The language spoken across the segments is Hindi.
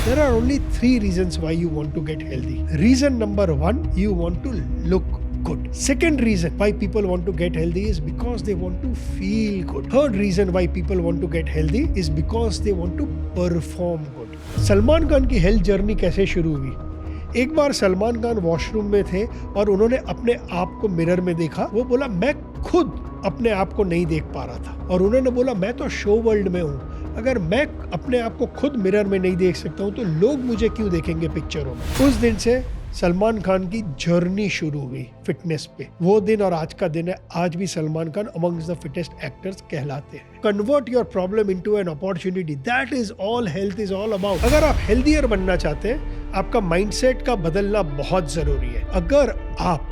There are only 3 reasons why you want to get healthy. Reason number 1, you want to look good. Second reason why people want to get healthy is because they want to feel good. Third reason why people want to get healthy is because they want to perform good. Salman Khan की हेल्थ जर्नी कैसे शुरू हुई? एक बार सलमान खान वॉशरूम में थे और उन्होंने अपने आप को मिरर में देखा। वो बोला मैं खुद अपने आप को नहीं देख पा रहा था और उन्होंने बोला मैं तो शो वर्ल्ड में हूँ, अगर मैं अपने आप को खुद मिरर में नहीं देख सकता हूँ तो लोग मुझे क्यों देखेंगे पिक्चरों में। उस दिन से सलमान खान की जर्नी शुरू हुई फिटनेस पे। वो दिन और आज का दिन है, आज भी Salman Khan amongst the fittest actors कहलाते हैं। Convert your problem into an opportunity, that is all health is all about. अगर आप हेल्दियर बनना चाहते हैं, आपका माइंडसेट का बदलना बहुत जरूरी है। अगर आप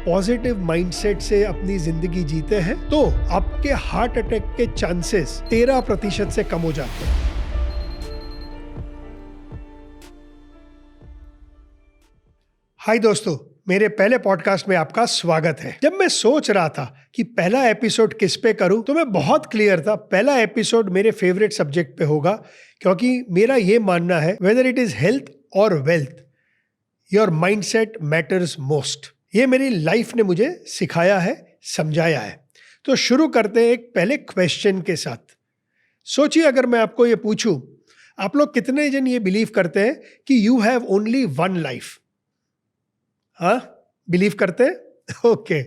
पॉजिटिव माइंडसेट से अपनी जिंदगी जीते हैं तो आपके हार्ट अटैक के चांसेस 13% से कम हो जाते हैं। हाय दोस्तों, मेरे पहले पॉडकास्ट में आपका स्वागत है। जब मैं सोच रहा था कि पहला एपिसोड किस पे करूं तो मैं बहुत क्लियर था, पहला एपिसोड मेरे फेवरेट सब्जेक्ट पे होगा, क्योंकि मेरा ये मानना है वेदर इट इज हेल्थ और wealth, your mindset matters most. ये मेरी लाइफ ने मुझे सिखाया है, समझाया है। तो शुरू करते हैं एक पहले क्वेश्चन के साथ। सोचिए, अगर मैं आपको ये पूछूं, आप लोग कितने जन ये बिलीव करते हैं कि you have only one life? हाँ, बिलीव करते हैं? ओके,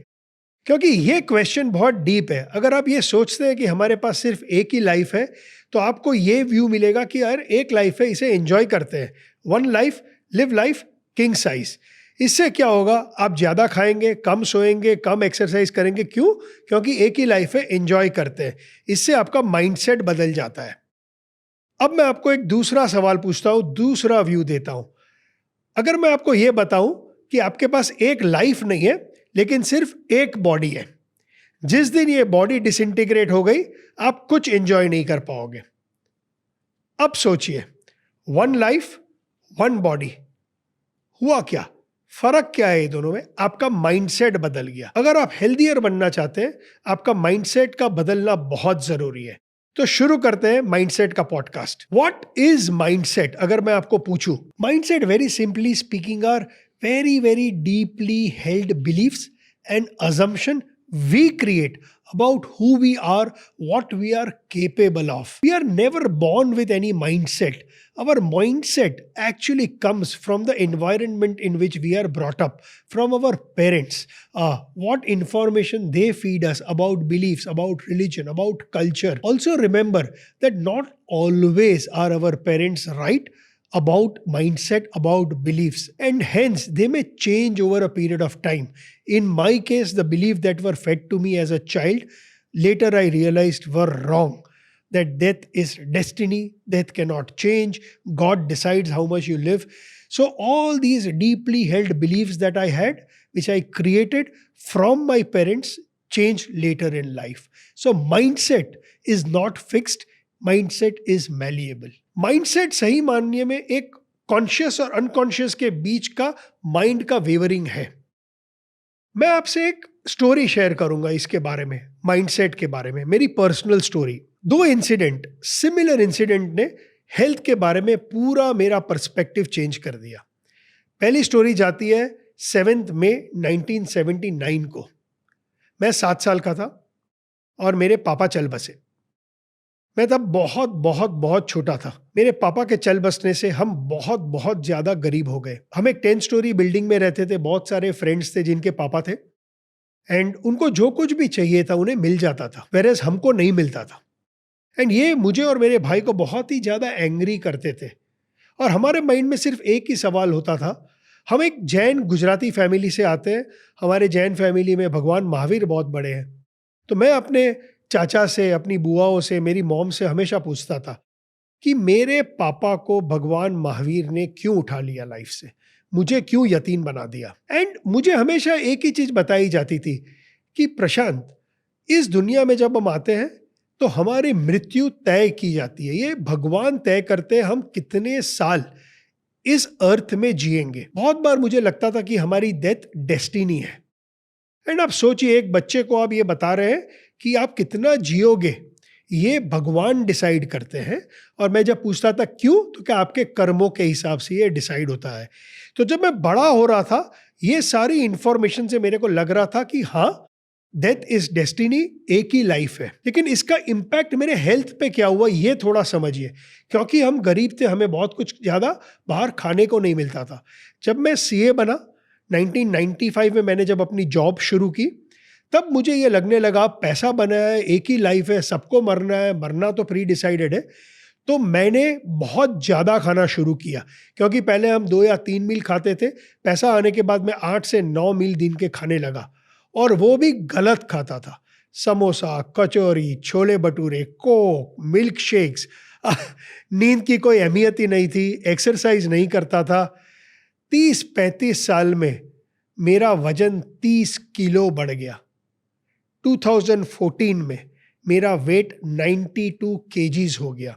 क्योंकि ये क्वेश्चन बहुत डीप है। अगर आप ये सोचते हैं कि हमारे पास सिर्फ एक ही लाइफ है तो आपको ये व्यू मिलेगा कि यार एक लाइफ है, इसे एंजॉय करते हैं। One life, live life king size. इससे क्या होगा? आप ज़्यादा खाएंगे, कम सोएंगे, कम एक्सरसाइज करेंगे। क्यों? क्योंकि एक ही लाइफ है, एंजॉय करते हैं। इससे आपका माइंडसेट बदल जाता है। अब मैं आपको एक दूसरा सवाल पूछता हूँ, दूसरा व्यू देता हूँ। अगर मैं आपको ये बताऊँ कि आपके पास एक लाइफ नहीं है लेकिन सिर्फ एक बॉडी है, जिस दिन ये बॉडी डिसइंटीग्रेट हो गई आप कुछ एंजॉय नहीं कर पाओगे। अब सोचिए, वन लाइफ, वन बॉडी, हुआ क्या? फर्क क्या है ये दोनों में? आपका माइंडसेट बदल गया। अगर आप हेल्दियर बनना चाहते हैं, आपका माइंडसेट का बदलना बहुत जरूरी है। तो शुरू करते हैं माइंडसेट का पॉडकास्ट। What is mindset? अगर मैं आपको पूछूं, mindset very simply speaking are very deeply held beliefs and assumption we create about who we are, what we are capable of. We are never born with any mindset. Our mindset actually comes from the environment in which we are brought up, from our parents. What information they feed us about beliefs, about religion, about culture. Also remember that not always are our parents right about mindset, about beliefs, and hence they may change over a period of time. In my case, the belief that were fed to me as a child, later I realized were wrong. That death is destiny, death cannot change, God decides how much you live. So all these deeply held beliefs that I had, which I created from my parents, changed later in life. So mindset is not fixed, mindset is malleable. Mindset सही मानने में एक कॉन्शियस और अनकॉन्शियस के बीच का माइंड का वेवरिंग है। मैं आपसे एक स्टोरी शेयर करूंगा इसके बारे में, माइंडसेट के बारे में, मेरी personal story. 2 incident, similar incident ने हेल्थ के बारे में पूरा मेरा पर्सपेक्टिव चेंज कर दिया। पहली स्टोरी जाती है 7 मई 1979 को। मैं 7 साल का था और मेरे पापा चल बसे। मैं तब बहुत बहुत बहुत छोटा था। मेरे पापा के चल बसने से हम बहुत बहुत ज़्यादा गरीब हो गए। हम एक 10 स्टोरी बिल्डिंग में रहते थे। बहुत सारे फ्रेंड्स थे जिनके पापा थे एंड उनको जो कुछ भी चाहिए था उन्हें मिल जाता था, वेरेस हमको नहीं मिलता था। एंड ये मुझे और मेरे भाई को बहुत ही ज़्यादा एंग्री करते थे। और हमारे माइंड में सिर्फ एक ही सवाल होता था। हम एक जैन गुजराती फैमिली से आते हैं। हमारे जैन फैमिली में भगवान महावीर बहुत बड़े हैं। तो मैं अपने चाचा से, अपनी बुआओं से, मेरी मॉम से हमेशा पूछता था कि मेरे पापा को भगवान महावीर ने क्यों उठा लिया लाइफ से, मुझे क्यों यतीम बना दिया। एंड मुझे हमेशा एक ही चीज़ बताई जाती थी कि प्रशांत, इस दुनिया में जब हम आते हैं तो हमारी मृत्यु तय की जाती है। ये भगवान तय करते हैं हम कितने साल इस अर्थ में जिएंगे। बहुत बार मुझे लगता था कि हमारी डेथ डेस्टिनी है। एंड आप सोचिए, एक बच्चे को आप ये बता रहे हैं कि आप कितना जियोगे, ये भगवान डिसाइड करते हैं। और मैं जब पूछता था क्यों, तो क्या आपके कर्मों के हिसाब से ये डिसाइड होता है। तो जब मैं बड़ा हो रहा था, ये सारी इंफॉर्मेशन से मेरे को लग रहा था कि हाँ, डेथ इज डेस्टिनी, एक ही लाइफ है। लेकिन इसका इम्पैक्ट मेरे हेल्थ पे क्या हुआ, ये थोड़ा समझिए। क्योंकि हम गरीब थे, हमें बहुत कुछ ज़्यादा बाहर खाने को नहीं मिलता था। जब मैं सीए बना 1995 में, मैंने जब अपनी जॉब शुरू की, तब मुझे ये लगने लगा पैसा बना है, एक ही लाइफ है, सबको मरना है, मरना तो प्री डिसाइडेड है। तो मैंने बहुत ज़्यादा खाना शुरू किया, क्योंकि पहले हम 2 या 3 मील खाते थे। पैसा आने के बाद मैं 8 से 9 मील दिन के खाने लगा, और वो भी गलत खाता था। Samosa, kachori, chole bhature, Coke, milk shakes. नींद की कोई अहमियत ही नहीं थी, एक्सरसाइज नहीं करता था। 30-35 साल में मेरा वजन 30 किलो बढ़ गया। 2014 में मेरा वेट 92 केजीज हो गया।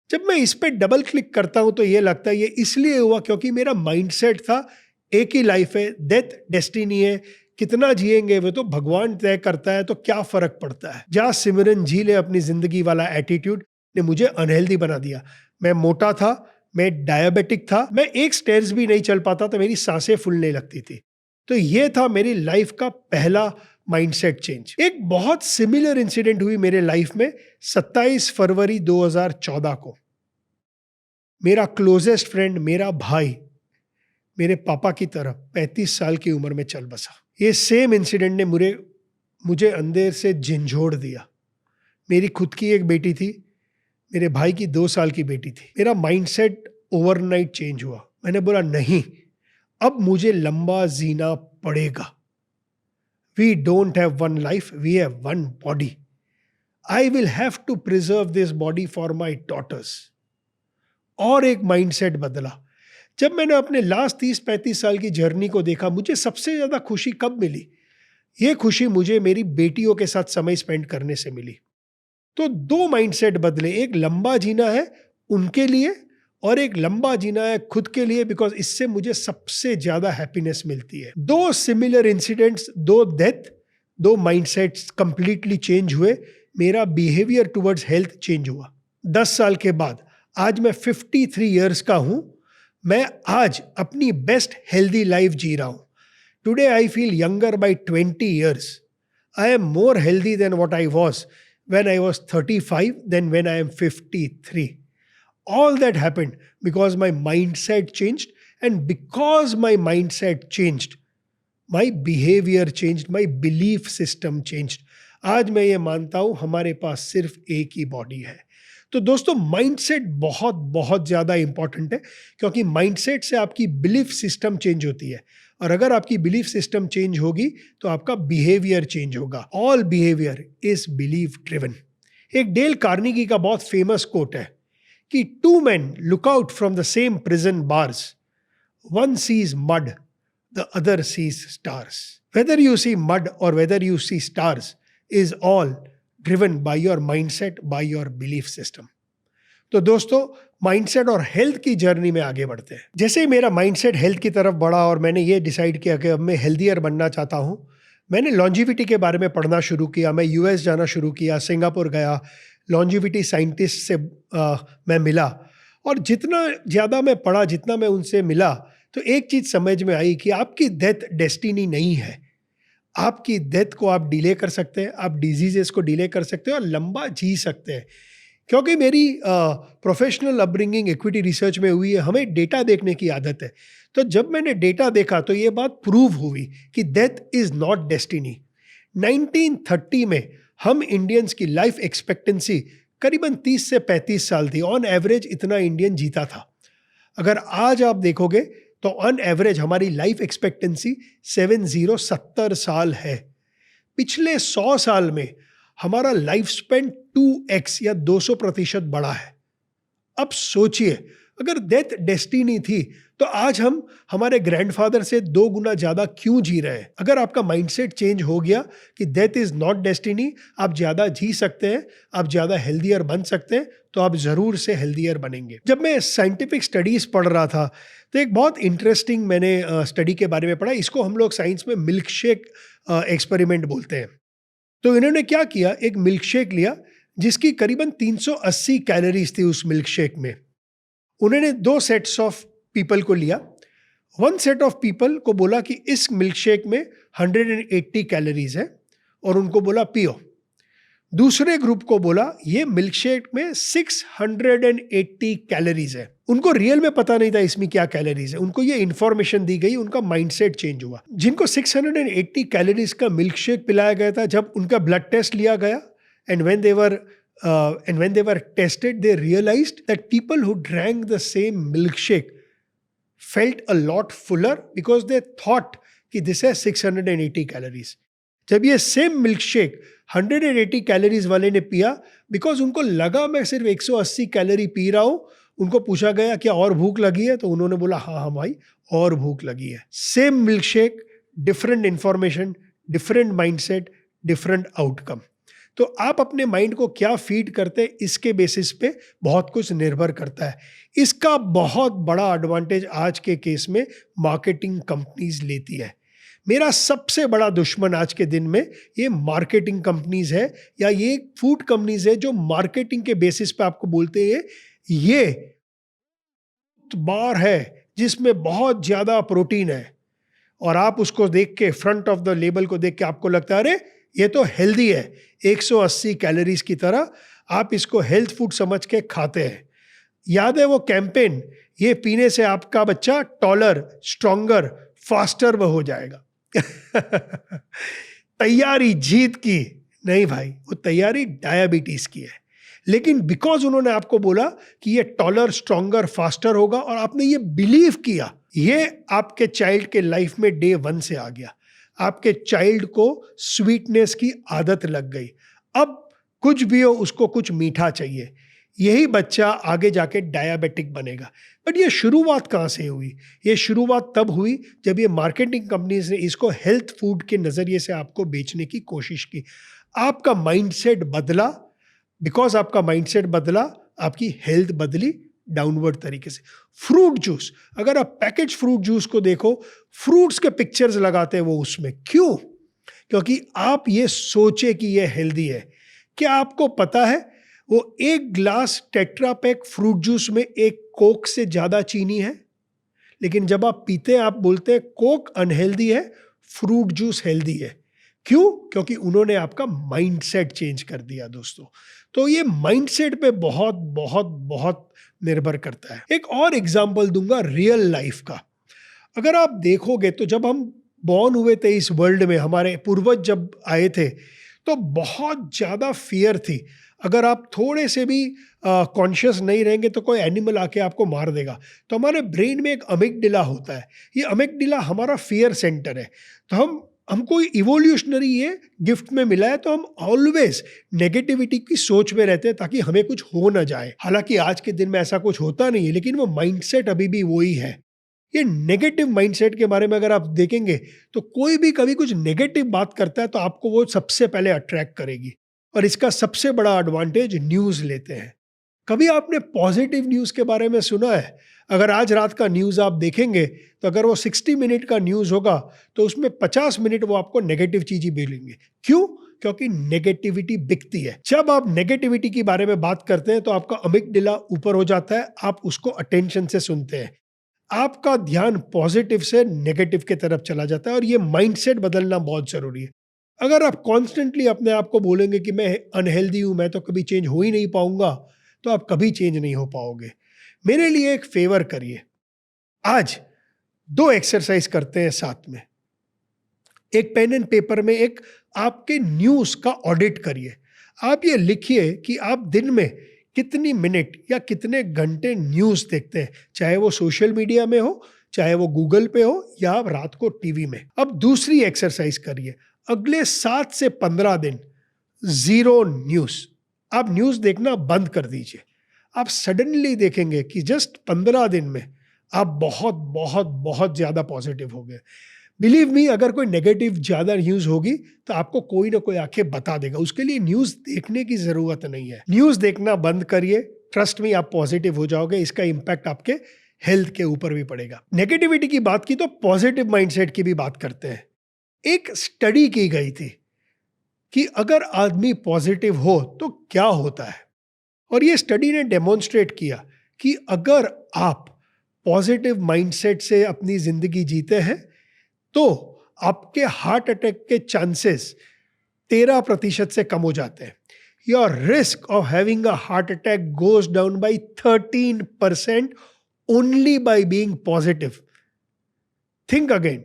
जब मैं इस पे डबल क्लिक करता हूं तो ये लगता है ये इसलिए हुआ क्योंकि मेरा माइंडसेट था एक ही लाइफ है, डेथ डेस्टिनी है, कितना जिएंगे वो तो भगवान तय करता है, तो क्या फर्क पड़ता है। जहाँ सिमरन जी ले अपनी जिंदगी वाला एटीट्यूड ने मुझे अनहेल्दी बना दिया। मैं मोटा था, मैं डायबिटिक था, मैं एक स्टेयर्स भी नहीं चल पाता, तो मेरी सांसें फूलने लगती थी। तो ये था मेरी लाइफ का पहला माइंडसेट चेंज। एक बहुत सिमिलर इंसिडेंट हुई मेरे लाइफ में 27 फरवरी 2014 को। मेरा क्लोजेस्ट फ्रेंड, मेरा भाई, मेरे पापा की तरह 35 साल की उम्र में चल बसा। ये सेम इंसिडेंट ने मुझे अंदर से झंझोड़ दिया। मेरी खुद की एक बेटी थी, मेरे भाई की 2 साल की बेटी थी। मेरा माइंडसेट ओवरनाइट चेंज हुआ। मैंने बोला नहीं, अब मुझे लंबा जीना पड़ेगा। We don't have one life, we have one body. I will have to preserve this body for my daughters. और एक माइंडसेट बदला। जब मैंने अपने लास्ट 30-35 साल की जर्नी को देखा, मुझे सबसे ज़्यादा खुशी कब मिली? ये खुशी मुझे मेरी बेटियों के साथ समय स्पेंड करने से मिली। तो 2 माइंडसेट बदले, एक लंबा जीना है उनके लिए और एक लंबा जीना है खुद के लिए, बिकॉज इससे मुझे सबसे ज्यादा हैप्पीनेस मिलती है। 2 similar incidents, 2 death, 2 mindsets completely change हुए। मेरा बिहेवियर टुवर्ड्स हेल्थ चेंज हुआ। 10 साल के बाद आज मैं 53 इयर्स का हूं। मैं आज अपनी बेस्ट हेल्दी लाइफ जी रहा हूं। Today I feel younger by 20 years. I am more healthy than what I was when I was 35 then when I am 53. All that happened because my mindset changed, and because my mindset changed, my behavior changed, my belief system changed. आज मैं ये मानता हूँ हमारे पास सिर्फ एक ही बॉडी है। तो दोस्तों, माइंडसेट बहुत बहुत ज़्यादा इंपॉर्टेंट है, क्योंकि माइंडसेट से आपकी बिलीफ सिस्टम चेंज होती है, और अगर आपकी बिलीफ सिस्टम चेंज होगी तो आपका बिहेवियर चेंज होगा। All behaviour is belief driven. एक डेल कार्नेगी का बहुत फेमस कोट है कि 2 men look out from the same prison bars. One sees mud, the other sees stars. Whether you see mud or whether you see stars is all driven by your mindset, by your belief system. तो दोस्तों, माइंडसेट और हेल्थ की जर्नी में आगे बढ़ते हैं। जैसे ही मेरा माइंडसेट हेल्थ की तरफ बढ़ा और मैंने ये डिसाइड किया कि अब मैं हेल्दियर बनना चाहता हूँ, मैंने लॉन्जिविटी के बारे में पढ़ना शुरू किया। मैं यूएस जाना शुरू किया, सिंगापुर गया, लॉन्जिविटी साइंटिस्ट से मैं मिला, और जितना ज़्यादा मैं पढ़ा, जितना मैं उनसे मिला, तो एक चीज़ समझ में आई कि आपकी डेथ डेस्टिनी नहीं है। आपकी डेथ को आप डिले कर सकते हैं, आप डिजीजेस को डिले कर सकते हैं और लंबा जी सकते हैं। क्योंकि मेरी प्रोफेशनल अपब्रिंगिंग इक्विटी रिसर्च में हुई है, हमें डेटा देखने की आदत है। तो जब मैंने डेटा देखा तो ये बात प्रूव हुई कि डेथ इज़ नॉट डेस्टिनी। 1930 में हम इंडियंस की लाइफ एक्सपेक्टेंसी करीबन 30 से 35 साल थी। ऑन एवरेज इतना इंडियन जीता था। अगर आज आप देखोगे तो ऑन एवरेज हमारी लाइफ एक्सपेक्टेंसी 70 साल है। पिछले 100 साल में हमारा लाइफ स्पेन 2x या 200% बढ़ा है। अब सोचिए, अगर डेथ डेस्टिनी थी तो आज हम हमारे ग्रैंडफादर से 2 गुना ज़्यादा क्यों जी रहे हैं? अगर आपका माइंडसेट चेंज हो गया कि डेथ इज़ नॉट डेस्टिनी, आप ज़्यादा जी सकते हैं, आप ज़्यादा हेल्दियर बन सकते हैं, तो आप ज़रूर से हेल्दियर बनेंगे। जब मैं साइंटिफिक स्टडीज़ पढ़ रहा था तो एक बहुत इंटरेस्टिंग मैंने स्टडी के बारे में पढ़ा। इसको हम लोग साइंस में मिल्क शेक एक्सपेरिमेंट बोलते हैं। तो इन्होंने क्या किया, एक मिल्क शेक लिया जिसकी करीबन 380 कैलोरीज थी उस मिल्क शेक में। उन्होंने 2 सेट्स ऑफ पीपल को लिया। वन सेट ऑफ पीपल को बोला कि इस मिल्क शेक में 180 कैलोरीज है और उनको बोला पियो। दूसरे ग्रुप को बोला ये मिल्क शेक में 680 कैलोरीज है। उनको रियल में पता नहीं था इसमें क्या कैलोरीज है, उनको ये इंफॉर्मेशन दी गई, उनका माइंडसेट चेंज हुआ। जिनको 680 कैलोरीज का मिल्क शेक पिलाया गया था, जब उनका ब्लड टेस्ट लिया गया and when they were tested, they realized that people who drank the same milkshake felt a lot fuller because they thought कि this has 680 calories. जब ये सेम मिल्क शेक 180 कैलोरीज वाले ने पिया, बिकॉज उनको लगा मैं सिर्फ 180 कैलोरी पी रहा हूं, उनको पूछा गया क्या और भूख लगी है, तो उन्होंने बोला हाँ हाँ भाई और भूख लगी है। Same milk shake, different information, different mindset, different outcome. तो आप अपने माइंड को क्या फीड करते हैं इसके बेसिस पे बहुत कुछ निर्भर करता है। इसका बहुत बड़ा एडवांटेज आज के केस में मार्केटिंग कंपनीज लेती है। मेरा सबसे बड़ा दुश्मन आज के दिन में ये मार्केटिंग कंपनीज है या ये फूड कंपनीज है जो मार्केटिंग के बेसिस पे आपको बोलते हैं ये बार है जिसमें बहुत ज्यादा प्रोटीन है, और आप उसको देख के फ्रंट ऑफ द लेबल को देख के आपको लगता है अरे ये तो हेल्दी है, 180 कैलोरीज की तरह आप इसको हेल्थ फूड समझ के खाते हैं। याद है वो कैंपेन, ये पीने से आपका बच्चा टॉलर, स्ट्रॉन्गर, फास्टर वो हो जाएगा। तैयारी जीत की नहीं भाई, वो तैयारी डायबिटीज की है। लेकिन बिकॉज उन्होंने आपको बोला कि ये टॉलर, स्ट्रॉन्गर, फास्टर होगा और आपने ये बिलीव किया, ये आपके चाइल्ड के लाइफ में डे 1 से आ गया। आपके चाइल्ड को स्वीटनेस की आदत लग गई, अब कुछ भी हो उसको कुछ मीठा चाहिए, यही बच्चा आगे जाके डायबिटिक बनेगा। बट ये शुरुआत कहाँ से हुई? ये शुरुआत तब हुई जब ये मार्केटिंग कंपनीज ने इसको हेल्थ फूड के नज़रिए से आपको बेचने की कोशिश की। आपका माइंडसेट बदला, बिकॉज आपका माइंडसेट बदला आपकी हेल्थ बदली डाउनवर्ड तरीके से। फ्रूट जूस, अगर आप पैकेज फ्रूट जूस को देखो, फ्रूट्स के पिक्चर्स लगाते हैं वो उसमें, क्यों? क्योंकि आप ये सोचे कि ये हेल्दी है। क्या आपको पता है वो एक glass tetra pack fruit juice में एक कोक से ज्यादा चीनी है, लेकिन जब आप पीते हैं आप बोलते हैं कोक अनहेल्दी है, फ्रूट जूस हेल्दी है। क्यों? क्योंकि उन्होंने आपका माइंडसेट चेंज कर दिया दोस्तों। तो ये माइंडसेट पे बहुत बहुत बहुत निर्भर करता है। एक और एग्जांपल दूंगा रियल लाइफ का। अगर आप देखोगे तो जब हम बॉर्न हुए थे इस वर्ल्ड में, हमारे पूर्वज जब आए थे तो बहुत ज़्यादा फियर थी। अगर आप थोड़े से भी कॉन्शियस नहीं रहेंगे तो कोई एनिमल आके आपको मार देगा। तो हमारे ब्रेन में एक अमिगडाला होता है, ये अमिगडाला हमारा फियर सेंटर है। तो हमको इवोल्यूशनरी ये गिफ्ट में मिला है, तो हम ऑलवेज नेगेटिविटी की सोच में रहते हैं ताकि हमें कुछ हो ना जाए। हालांकि आज के दिन में ऐसा कुछ होता नहीं है, लेकिन वो माइंडसेट अभी भी वही है। ये नेगेटिव माइंडसेट के बारे में अगर आप देखेंगे तो कोई भी कभी कुछ नेगेटिव बात करता है तो आपको वो सबसे पहले अट्रैक्ट करेगी। और इसका सबसे बड़ा एडवांटेज न्यूज़ लेते हैं। कभी आपने पॉजिटिव न्यूज़ के बारे में सुना है? अगर आज रात का न्यूज़ आप देखेंगे तो अगर वो 60 मिनट का न्यूज़ होगा तो उसमें 50 मिनट वो आपको नेगेटिव चीज़ ही मिलेंगे। क्यों? क्योंकि नेगेटिविटी बिकती है। जब आप नेगेटिविटी के बारे में बात करते हैं तो आपका अमिगडाला ऊपर हो जाता है, आप उसको अटेंशन से सुनते हैं, आपका ध्यान पॉजिटिव से नेगेटिव की तरफ चला जाता है। और ये माइंडसेट बदलना बहुत ज़रूरी है। अगर आप कॉन्स्टेंटली अपने आप को बोलेंगे कि मैं अनहेल्दी हूँ, मैं तो कभी चेंज हो ही नहीं पाऊंगा, तो आप कभी चेंज नहीं हो पाओगे। मेरे लिए एक फेवर करिए, आज 2 एक्सरसाइज करते हैं साथ में। एक पेन एंड पेपर में एक आपके न्यूज़ का ऑडिट करिए। आप ये लिखिए कि आप दिन में कितनी मिनट या कितने घंटे न्यूज़ देखते हैं, चाहे वो सोशल मीडिया में हो, चाहे वो गूगल पे हो, या आप रात को टीवी में। अब दूसरी एक्सरसाइज करिए, अगले 7 से 15 दिन 0 न्यूज़। आप न्यूज़ देखना बंद कर दीजिए। आप सडनली देखेंगे कि जस्ट 15 दिन में आप बहुत बहुत बहुत ज़्यादा पॉजिटिव हो गए। बिलीव मी, अगर कोई नेगेटिव ज़्यादा न्यूज़ होगी तो आपको कोई ना कोई आके बता देगा। उसके लिए न्यूज़ देखने की ज़रूरत नहीं है। न्यूज़ देखना बंद करिए, ट्रस्ट मी आप पॉजिटिव हो जाओगे। इसका इम्पैक्ट आपके हेल्थ के ऊपर भी पड़ेगा। नेगेटिविटी की बात की तो पॉजिटिव माइंडसेट की भी बात करते हैं। एक स्टडी की गई थी कि अगर आदमी पॉजिटिव हो तो क्या होता है। और ये स्टडी ने डेमोन्स्ट्रेट किया कि अगर आप पॉजिटिव माइंडसेट से अपनी जिंदगी जीते हैं तो आपके हार्ट अटैक के चांसेस 13% से कम हो जाते हैं। Your risk of having a heart attack goes down by 13% only by being positive. Think again,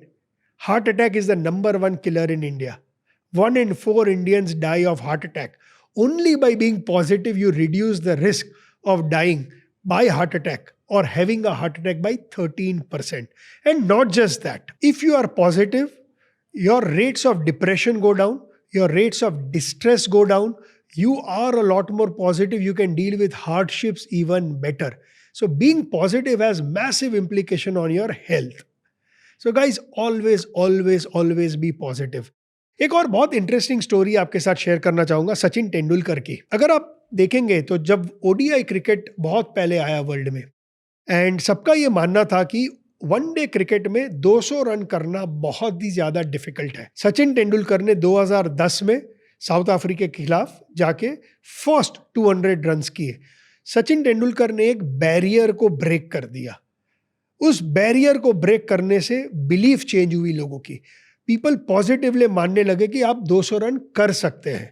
heart attack is the number one killer in India. 1 in 4 Indians die of heart attack. Only by being positive, you reduce the risk of dying by heart attack or having a heart attack by 13%. And not just that, if you are positive, your rates of depression go down, your rates of distress go down, you are a lot more positive, you can deal with hardships even better. So being positive has massive implication on your health. So guys, always be positive. एक और बहुत इंटरेस्टिंग स्टोरी आपके साथ शेयर करना चाहूंगा सचिन तेंदुलकर की। अगर आप देखेंगे तो जब ओडीआई क्रिकेट बहुत पहले आया वर्ल्ड में, एंड सबका ये मानना था कि वनडे क्रिकेट में 200 रन करना बहुत ही ज्यादा डिफिकल्ट है। सचिन तेंदुलकर ने 2010 में साउथ अफ्रीका के खिलाफ जाके फर्स्ट 200 रन्स किए। सचिन तेंदुलकर ने एक बैरियर को ब्रेक कर दिया। उस बैरियर को ब्रेक करने से बिलीफ चेंज हुई लोगों की। पीपल पॉजिटिवली मानने लगे कि आप 200 रन कर सकते हैं।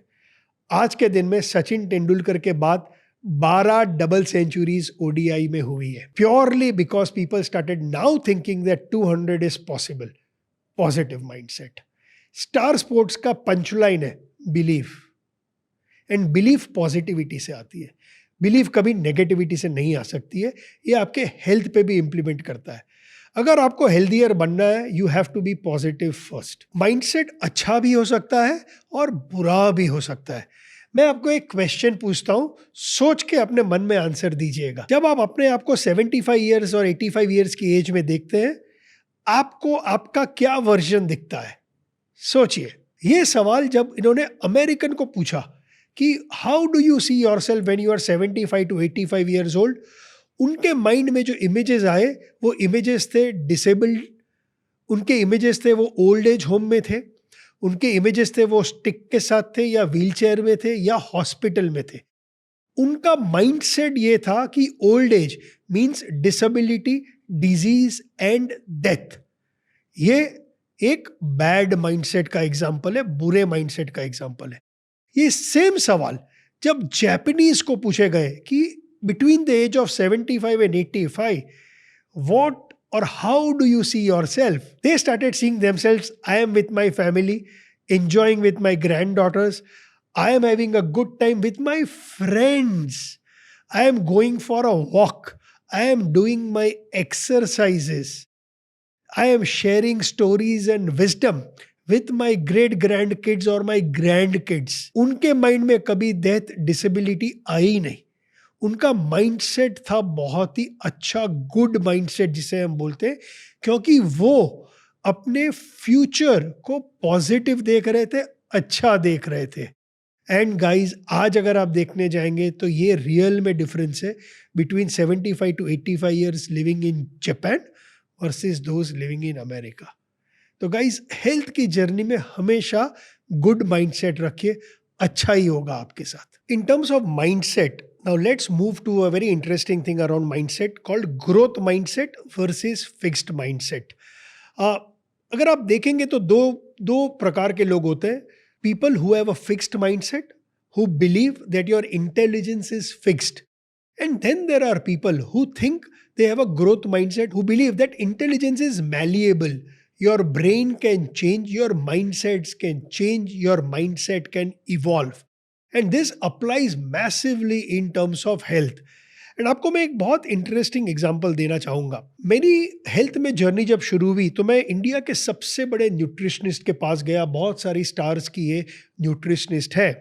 आज के दिन में सचिन तेंदुलकर के बाद 12 डबल सेंचुरीज ओडीआई में हुई है, purely because people started now thinking that 200 is possible. Positive mindset. Star sports का पंचलाइन है बिलीफ, एंड बिलीफ पॉजिटिविटी से आती है। बिलीफ कभी नेगेटिविटी से नहीं आ सकती है। ये आपके हेल्थ पे भी इंप्लीमेंट करता है। अगर आपको हेल्दियर बनना है, you have to be positive first. Mindset अच्छा भी हो सकता है और बुरा भी हो सकता है। मैं आपको एक क्वेश्चन पूछता हूँ, सोच के अपने मन में आंसर दीजिएगा। जब आप अपने आप को 75 ईयर्स और 85 ईयर्स की एज में देखते हैं, आपको आपका क्या वर्जन दिखता है? सोचिए। ये सवाल जब इन्होंने अमेरिकन को पूछा कि how do you see yourself when you are 75 to 85 years old, उनके माइंड में जो इमेजेस आए वो इमेजेस थे डिसेबल्ड, उनके इमेजेस थे वो ओल्ड एज होम में थे, उनके इमेजेस थे वो स्टिक के साथ थे या व्हीलचेयर में थे या हॉस्पिटल में थे। उनका माइंडसेट ये था कि old age means disability, disease and death. ये एक बैड माइंडसेट का एग्जाम्पल है, बुरे माइंडसेट का एग्जाम्पल है। ये सेम सवाल जब जापानीज को पूछे गए कि between the age of 75 and 85 what or how do you see yourself, they started seeing themselves, I am with my family, enjoying with my granddaughters, I am having a good time with my friends, I am going for a walk, I am doing my exercises, I am sharing stories and wisdom with my great grandkids or my grandkids. उनके माइंड में कभी डेथ, डिसेबिलिटी आई नहीं। उनका माइंडसेट था बहुत ही अच्छा, गुड माइंडसेट जिसे हम बोलते हैं, क्योंकि वो अपने फ्यूचर को पॉजिटिव देख रहे थे, अच्छा देख रहे थे। एंड गाइज, आज अगर आप देखने जाएंगे तो ये रियल में डिफरेंस है between 75 to 85 years living in Japan versus those living in America. तो गाइज, हेल्थ की जर्नी में हमेशा गुड माइंडसेट रखिए, अच्छा ही होगा आपके साथ। In terms of mindset, now let's move to a very interesting thing around mindset called growth mindset versus fixed mindset. अगर आप देखेंगे तो दो प्रकार के लोग होते हैं। People who have a fixed mindset, who believe that your intelligence is fixed, and then there are people who think they have a growth mindset, who believe that intelligence is malleable. Your brain can change, your mindsets can change, your mindset can evolve. And this applies massively in terms of health. And आपको मैं एक बहुत इंटरेस्टिंग एग्जांपल देना चाहूँगा। मेरी हेल्थ में जर्नी जब शुरू हुई तो मैं इंडिया के सबसे बड़े न्यूट्रिशनिस्ट के पास गया। बहुत सारी स्टार्स की ये न्यूट्रिशनिस्ट है।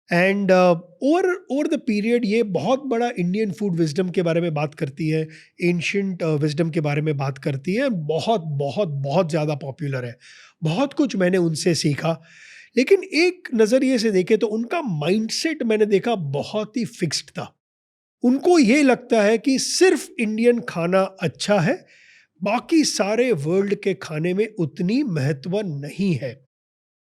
एंड ओवर द पीरियड ये बहुत बड़ा इंडियन फूड विजडम के बारे में बात करती है, एंशिएंट विजडम के बारे में बात करती है। बहुत बहुत बहुत ज़्यादा पॉपुलर है। बहुत कुछ मैंने उनसे सीखा, लेकिन एक नज़रिए से देखे तो उनका माइंडसेट मैंने देखा बहुत ही फिक्स्ड था। उनको ये लगता है कि सिर्फ इंडियन खाना अच्छा है, बाकी सारे वर्ल्ड के खाने में उतनी महत्व नहीं है।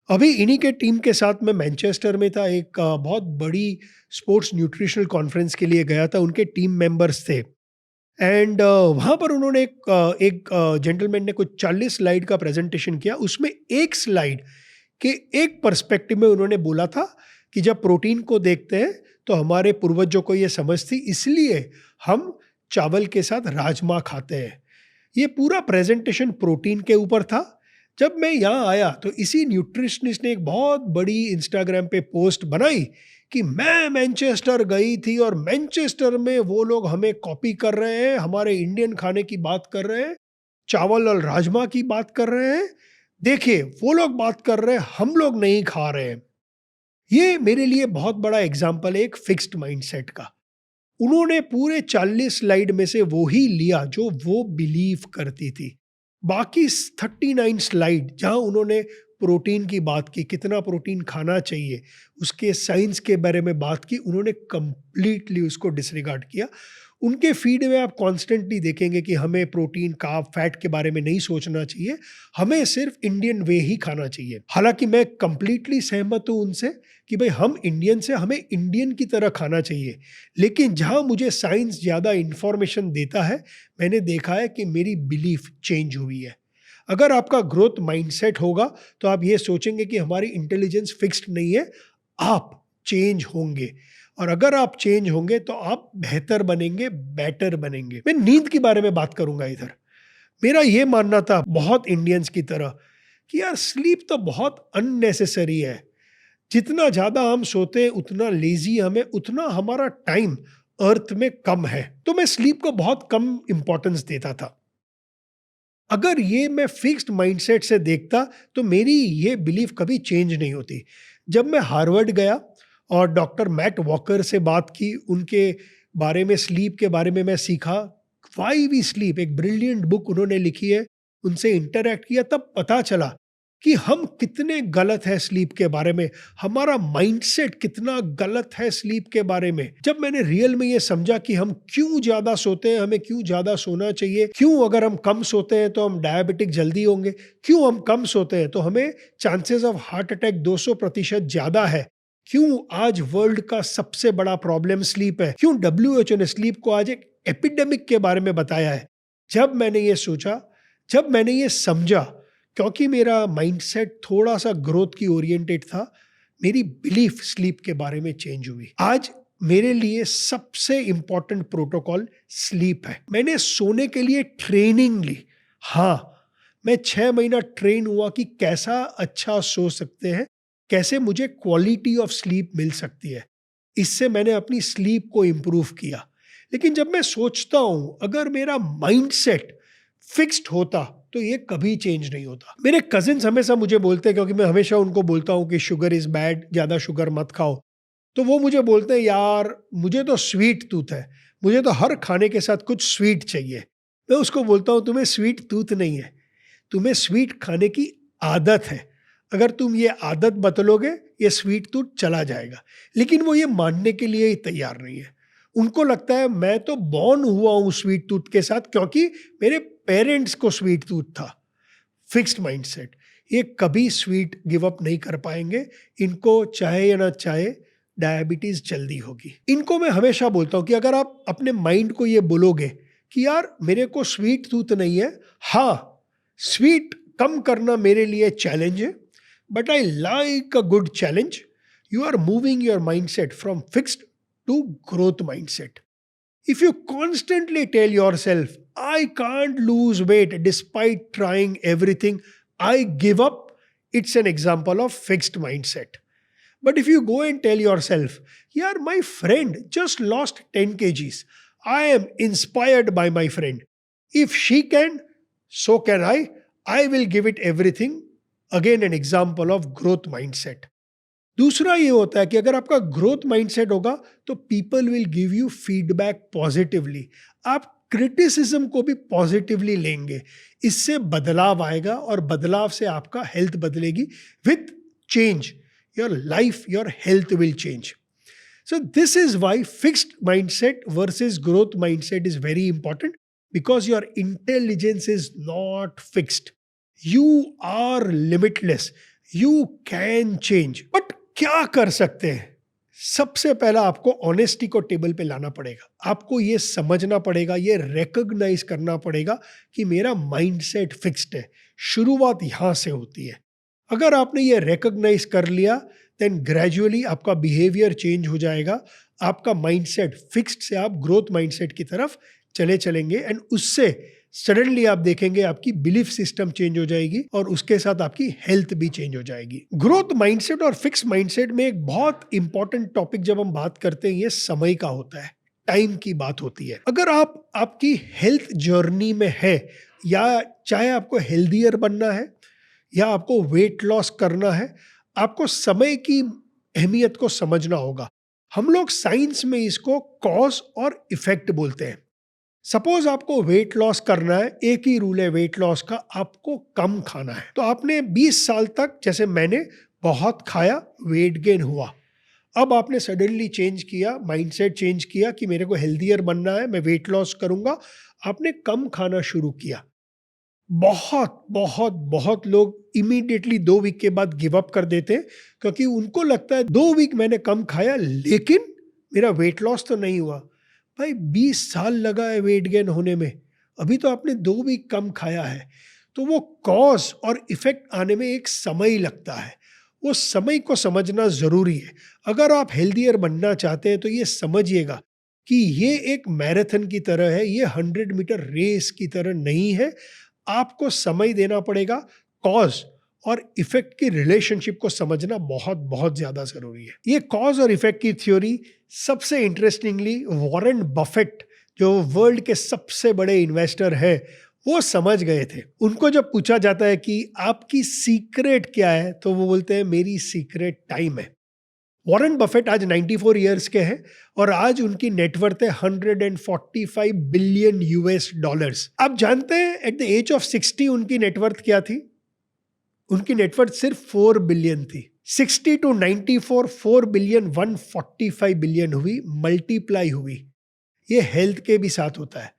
अभी इन्हीं के टीम के साथ मैं मैनचेस्टर में था, एक बहुत बड़ी स्पोर्ट्स न्यूट्रिशनल कॉन्फ्रेंस के लिए गया था, उनके टीम मेंबर्स थे। एंड वहाँ पर उन्होंने एक जेंटलमैन ने कुछ 40 स्लाइड का प्रेजेंटेशन किया। उसमें एक स्लाइड के एक पर्सपेक्टिव में उन्होंने बोला था कि जब प्रोटीन को देखते हैं तो हमारे पूर्वजों को ये समझ थी, इसलिए हम चावल के साथ राजमा खाते हैं। ये पूरा प्रेजेंटेशन प्रोटीन के ऊपर था। जब मैं यहाँ आया तो इसी न्यूट्रिशनिस्ट ने एक बहुत बड़ी इंस्टाग्राम पे पोस्ट बनाई कि मैं मैनचेस्टर गई थी और मैनचेस्टर में वो लोग हमें कॉपी कर रहे हैं, हमारे इंडियन खाने की बात कर रहे हैं, चावल और राजमा की बात कर रहे हैं। देखिए वो लोग बात कर रहे हैं, हम लोग नहीं खा रहे हैं। ये मेरे लिए बहुत बड़ा एग्जाम्पल है एक फिक्स्ड माइंडसेट का। उन्होंने पूरे 40 स्लाइड में से वो ही लिया जो वो बिलीव करती थी। बाकी 39 स्लाइड जहां उन्होंने प्रोटीन की बात की, कितना प्रोटीन खाना चाहिए, उसके साइंस के बारे में बात की, उन्होंने कंप्लीटली उसको डिसरिगार्ड किया। उनके फीड में आप कॉन्स्टेंटली देखेंगे कि हमें प्रोटीन, कार्ब, फैट के बारे में नहीं सोचना चाहिए, हमें सिर्फ इंडियन वे ही खाना चाहिए। हालांकि मैं कंप्लीटली सहमत हूं उनसे कि भाई हम इंडियन से हमें इंडियन की तरह खाना चाहिए, लेकिन जहां मुझे साइंस ज़्यादा इंफॉर्मेशन देता है, मैंने देखा है कि मेरी बिलीफ चेंज हुई है। अगर आपका ग्रोथ माइंडसेट होगा तो आप ये सोचेंगे कि हमारी इंटेलिजेंस फिक्स्ड नहीं है, आप चेंज होंगे। और अगर आप चेंज होंगे तो आप बेहतर बनेंगे, बेटर बनेंगे। मैं नींद के बारे में बात करूंगा इधर। मेरा ये मानना था बहुत इंडियंस की तरह कि यार स्लीप तो बहुत अननेसेसरी है। जितना ज़्यादा हम सोते हैं उतना लेजी हमें, उतना हमारा टाइम अर्थ में कम है। तो मैं स्लीप को बहुत कम इंपॉर्टेंस देता था। अगर ये मैं फिक्स्ड माइंडसेट से देखता तो मेरी ये बिलीफ कभी चेंज नहीं होती। जब मैं हार्वर्ड गया और डॉक्टर मैट वॉकर से बात की, उनके बारे में, स्लीप के बारे में मैं सीखा। वाई वी स्लीप एक ब्रिलियंट बुक उन्होंने लिखी है, उनसे इंटरैक्ट किया, तब पता चला कि हम कितने गलत है स्लीप के बारे में, हमारा माइंडसेट कितना गलत है स्लीप के बारे में। जब मैंने रियल में ये समझा कि हम क्यों ज्यादा सोते हैं, हमें क्यों ज्यादा सोना चाहिए, क्यों अगर हम कम सोते हैं तो हम डायबिटिक जल्दी होंगे, क्यों हम कम सोते हैं तो हमें चांसेस ऑफ हार्ट अटैक 200% ज्यादा है, क्यों आज वर्ल्ड का सबसे बड़ा प्रॉब्लम स्लीप है, क्यों WHO ने स्लीप को आज एक एपिडेमिक के बारे में बताया है। जब मैंने ये सोचा, जब मैंने ये समझा, क्योंकि मेरा माइंडसेट थोड़ा सा ग्रोथ की ओरिएंटेड था, मेरी बिलीफ स्लीप के बारे में चेंज हुई। आज मेरे लिए सबसे इंपॉर्टेंट प्रोटोकॉल स्लीप है। मैंने सोने के लिए ट्रेनिंग ली। हाँ, मैं 6 महीना ट्रेन हुआ कि कैसा अच्छा सो सकते हैं, कैसे मुझे क्वालिटी ऑफ स्लीप मिल सकती है। इससे मैंने अपनी स्लीप को इम्प्रूव किया। लेकिन जब मैं सोचता हूं अगर मेरा माइंडसेट फिक्स्ड होता तो ये कभी चेंज नहीं होता। मेरे कजिन्स हमेशा मुझे बोलते हैं, क्योंकि मैं हमेशा उनको बोलता हूँ कि शुगर इज़ बैड, ज़्यादा शुगर मत खाओ, तो वो मुझे बोलते हैं यार मुझे तो स्वीट टूथ है, मुझे तो हर खाने के साथ कुछ स्वीट चाहिए। मैं उसको बोलता हूँ तुम्हें स्वीट टूथ नहीं है, तुम्हें स्वीट खाने की आदत है। अगर तुम ये आदत बदलोगे ये स्वीट टूथ चला जाएगा। लेकिन वो ये मानने के लिए ही तैयार नहीं है। उनको लगता है मैं तो बॉर्न हुआ हूँ स्वीट टूथ के साथ, क्योंकि मेरे पेरेंट्स को स्वीट टूथ था। फिक्स्ड माइंडसेट, ये कभी स्वीट गिव अप नहीं कर पाएंगे। इनको चाहे या ना चाहे डायबिटीज जल्दी होगी। इनको मैं हमेशा बोलता हूँ कि अगर आप अपने माइंड को ये बोलोगे कि यार मेरे को स्वीट टूथ नहीं है, हाँ स्वीट कम करना मेरे लिए चैलेंज है, but I like a good challenge, you are moving your mindset from fixed to growth mindset. If you constantly tell yourself, I can't lose weight despite trying everything, I give up, it's an example of fixed mindset. But if you go and tell yourself, yeah, my friend just lost 10 kgs, I am inspired by my friend. If she can, so can I will give it everything. Again, an example of growth mindset. दूसरा ये होता है कि अगर आपका ग्रोथ माइंडसेट होगा तो people will give you feedback positively. आप क्रिटिसिज्म को भी पॉजिटिवली लेंगे, इससे बदलाव आएगा और बदलाव से आपका हेल्थ बदलेगी। With change your life, your health will change. So this is why fixed mindset versus growth mindset is very important, because your intelligence is not fixed, you are limitless. You can change. But क्या कर सकते हैं? सबसे पहला आपको ऑनेस्टी को टेबल पे लाना पड़ेगा। आपको ये समझना पड़ेगा, ये रिकॉग्नाइज करना पड़ेगा कि मेरा माइंडसेट फिक्स्ड है। शुरुआत यहाँ से होती है। अगर आपने ये रिकॉग्नाइज कर लिया देन ग्रेजुअली आपका बिहेवियर चेंज हो जाएगा। आपका माइंडसेट फिक्स्ड से आप ग्रोथ माइंडसेट की तरफ चलेंगे एंड उससे सडनली आप देखेंगे आपकी बिलीफ सिस्टम चेंज हो जाएगी और उसके साथ आपकी हेल्थ भी चेंज हो जाएगी। ग्रोथ माइंडसेट और फिक्स माइंडसेट में एक बहुत इंपॉर्टेंट टॉपिक जब हम बात करते हैं ये समय का होता है, टाइम की बात होती है। अगर आप आपकी हेल्थ जर्नी में है या चाहे आपको हेल्दियर बनना है या आपको वेट लॉस करना है, आपको समय की अहमियत को समझना होगा। हम लोग साइंस में इसको कॉज और इफेक्ट बोलते हैं। सपोज आपको वेट लॉस करना है, एक ही रूल है वेट लॉस का, आपको कम खाना है। तो आपने 20 साल तक, जैसे मैंने, बहुत खाया, वेट गेन हुआ। अब आपने सडनली चेंज किया, माइंडसेट चेंज किया कि मेरे को हेल्दियर बनना है, मैं वेट लॉस करूंगा। आपने कम खाना शुरू किया। बहुत बहुत बहुत लोग इमीडिएटली 2 वीक के बाद गिव अप कर देते हैं क्योंकि उनको लगता है 2 वीक मैंने कम खाया लेकिन मेरा वेट लॉस तो नहीं हुआ। भाई 20 साल लगा है वेट गेन होने में, अभी तो आपने 2 वीक कम खाया है। तो वो कॉज और इफेक्ट आने में एक समय लगता है, वो समय को समझना ज़रूरी है। अगर आप हेल्दियर बनना चाहते हैं तो ये समझिएगा कि ये एक मैराथन की तरह है, ये 100 मीटर रेस की तरह नहीं है। आपको समय देना पड़ेगा। कॉज और इफेक्ट की रिलेशनशिप को समझना बहुत बहुत ज़्यादा ज़रूरी है। ये कॉज और इफेक्ट की थ्योरी सबसे इंटरेस्टिंगली वॉरेन बफेट, जो वर्ल्ड के सबसे बड़े इन्वेस्टर है, वो समझ गए थे। उनको जब पूछा जाता है कि आपकी सीक्रेट क्या है तो वो बोलते हैं मेरी सीक्रेट टाइम है। वॉरेन बफेट आज 94 ईयर्स के हैं और आज उनकी नेटवर्थ है 145 बिलियन यूएस डॉलर्स। आप जानते हैं एट द एज ऑफ 60 उनकी नेटवर्थ क्या थी? उनकी नेटवर्थ सिर्फ 4 बिलियन थी। 60 टू 94, 4 बिलियन 145 बिलियन हुई, मल्टीप्लाई हुई। ये हेल्थ के भी साथ होता है।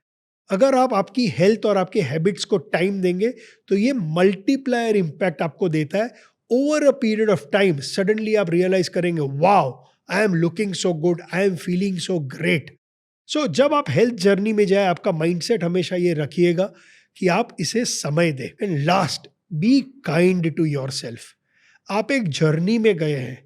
अगर आप आपकी हेल्थ और आपके हैबिट्स को टाइम देंगे तो ये मल्टीप्लायर इंपैक्ट आपको देता है। Over a period of time suddenly आप रियलाइज करेंगे, wow, I am looking so good, I am feeling so great. So जब आप हेल्थ जर्नी में जाए, आपका माइंडसेट हमेशा ये रखिएगा कि आप इसे समय दें। And last, be kind to yourself. आप एक जर्नी में गए हैं।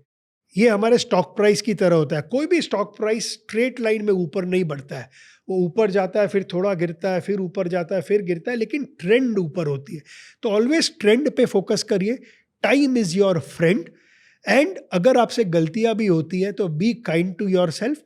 ये हमारे स्टॉक प्राइस की तरह होता है। कोई भी स्टॉक प्राइस स्ट्रेट लाइन में ऊपर नहीं बढ़ता है। वो ऊपर जाता है, फिर थोड़ा गिरता है, फिर ऊपर जाता है, फिर गिरता है, लेकिन ट्रेंड ऊपर होती है। तो ऑलवेज ट्रेंड पे फोकस करिए। Time is your friend. And अगर आपसे गलतियां भी होती है तो be kind to yourself,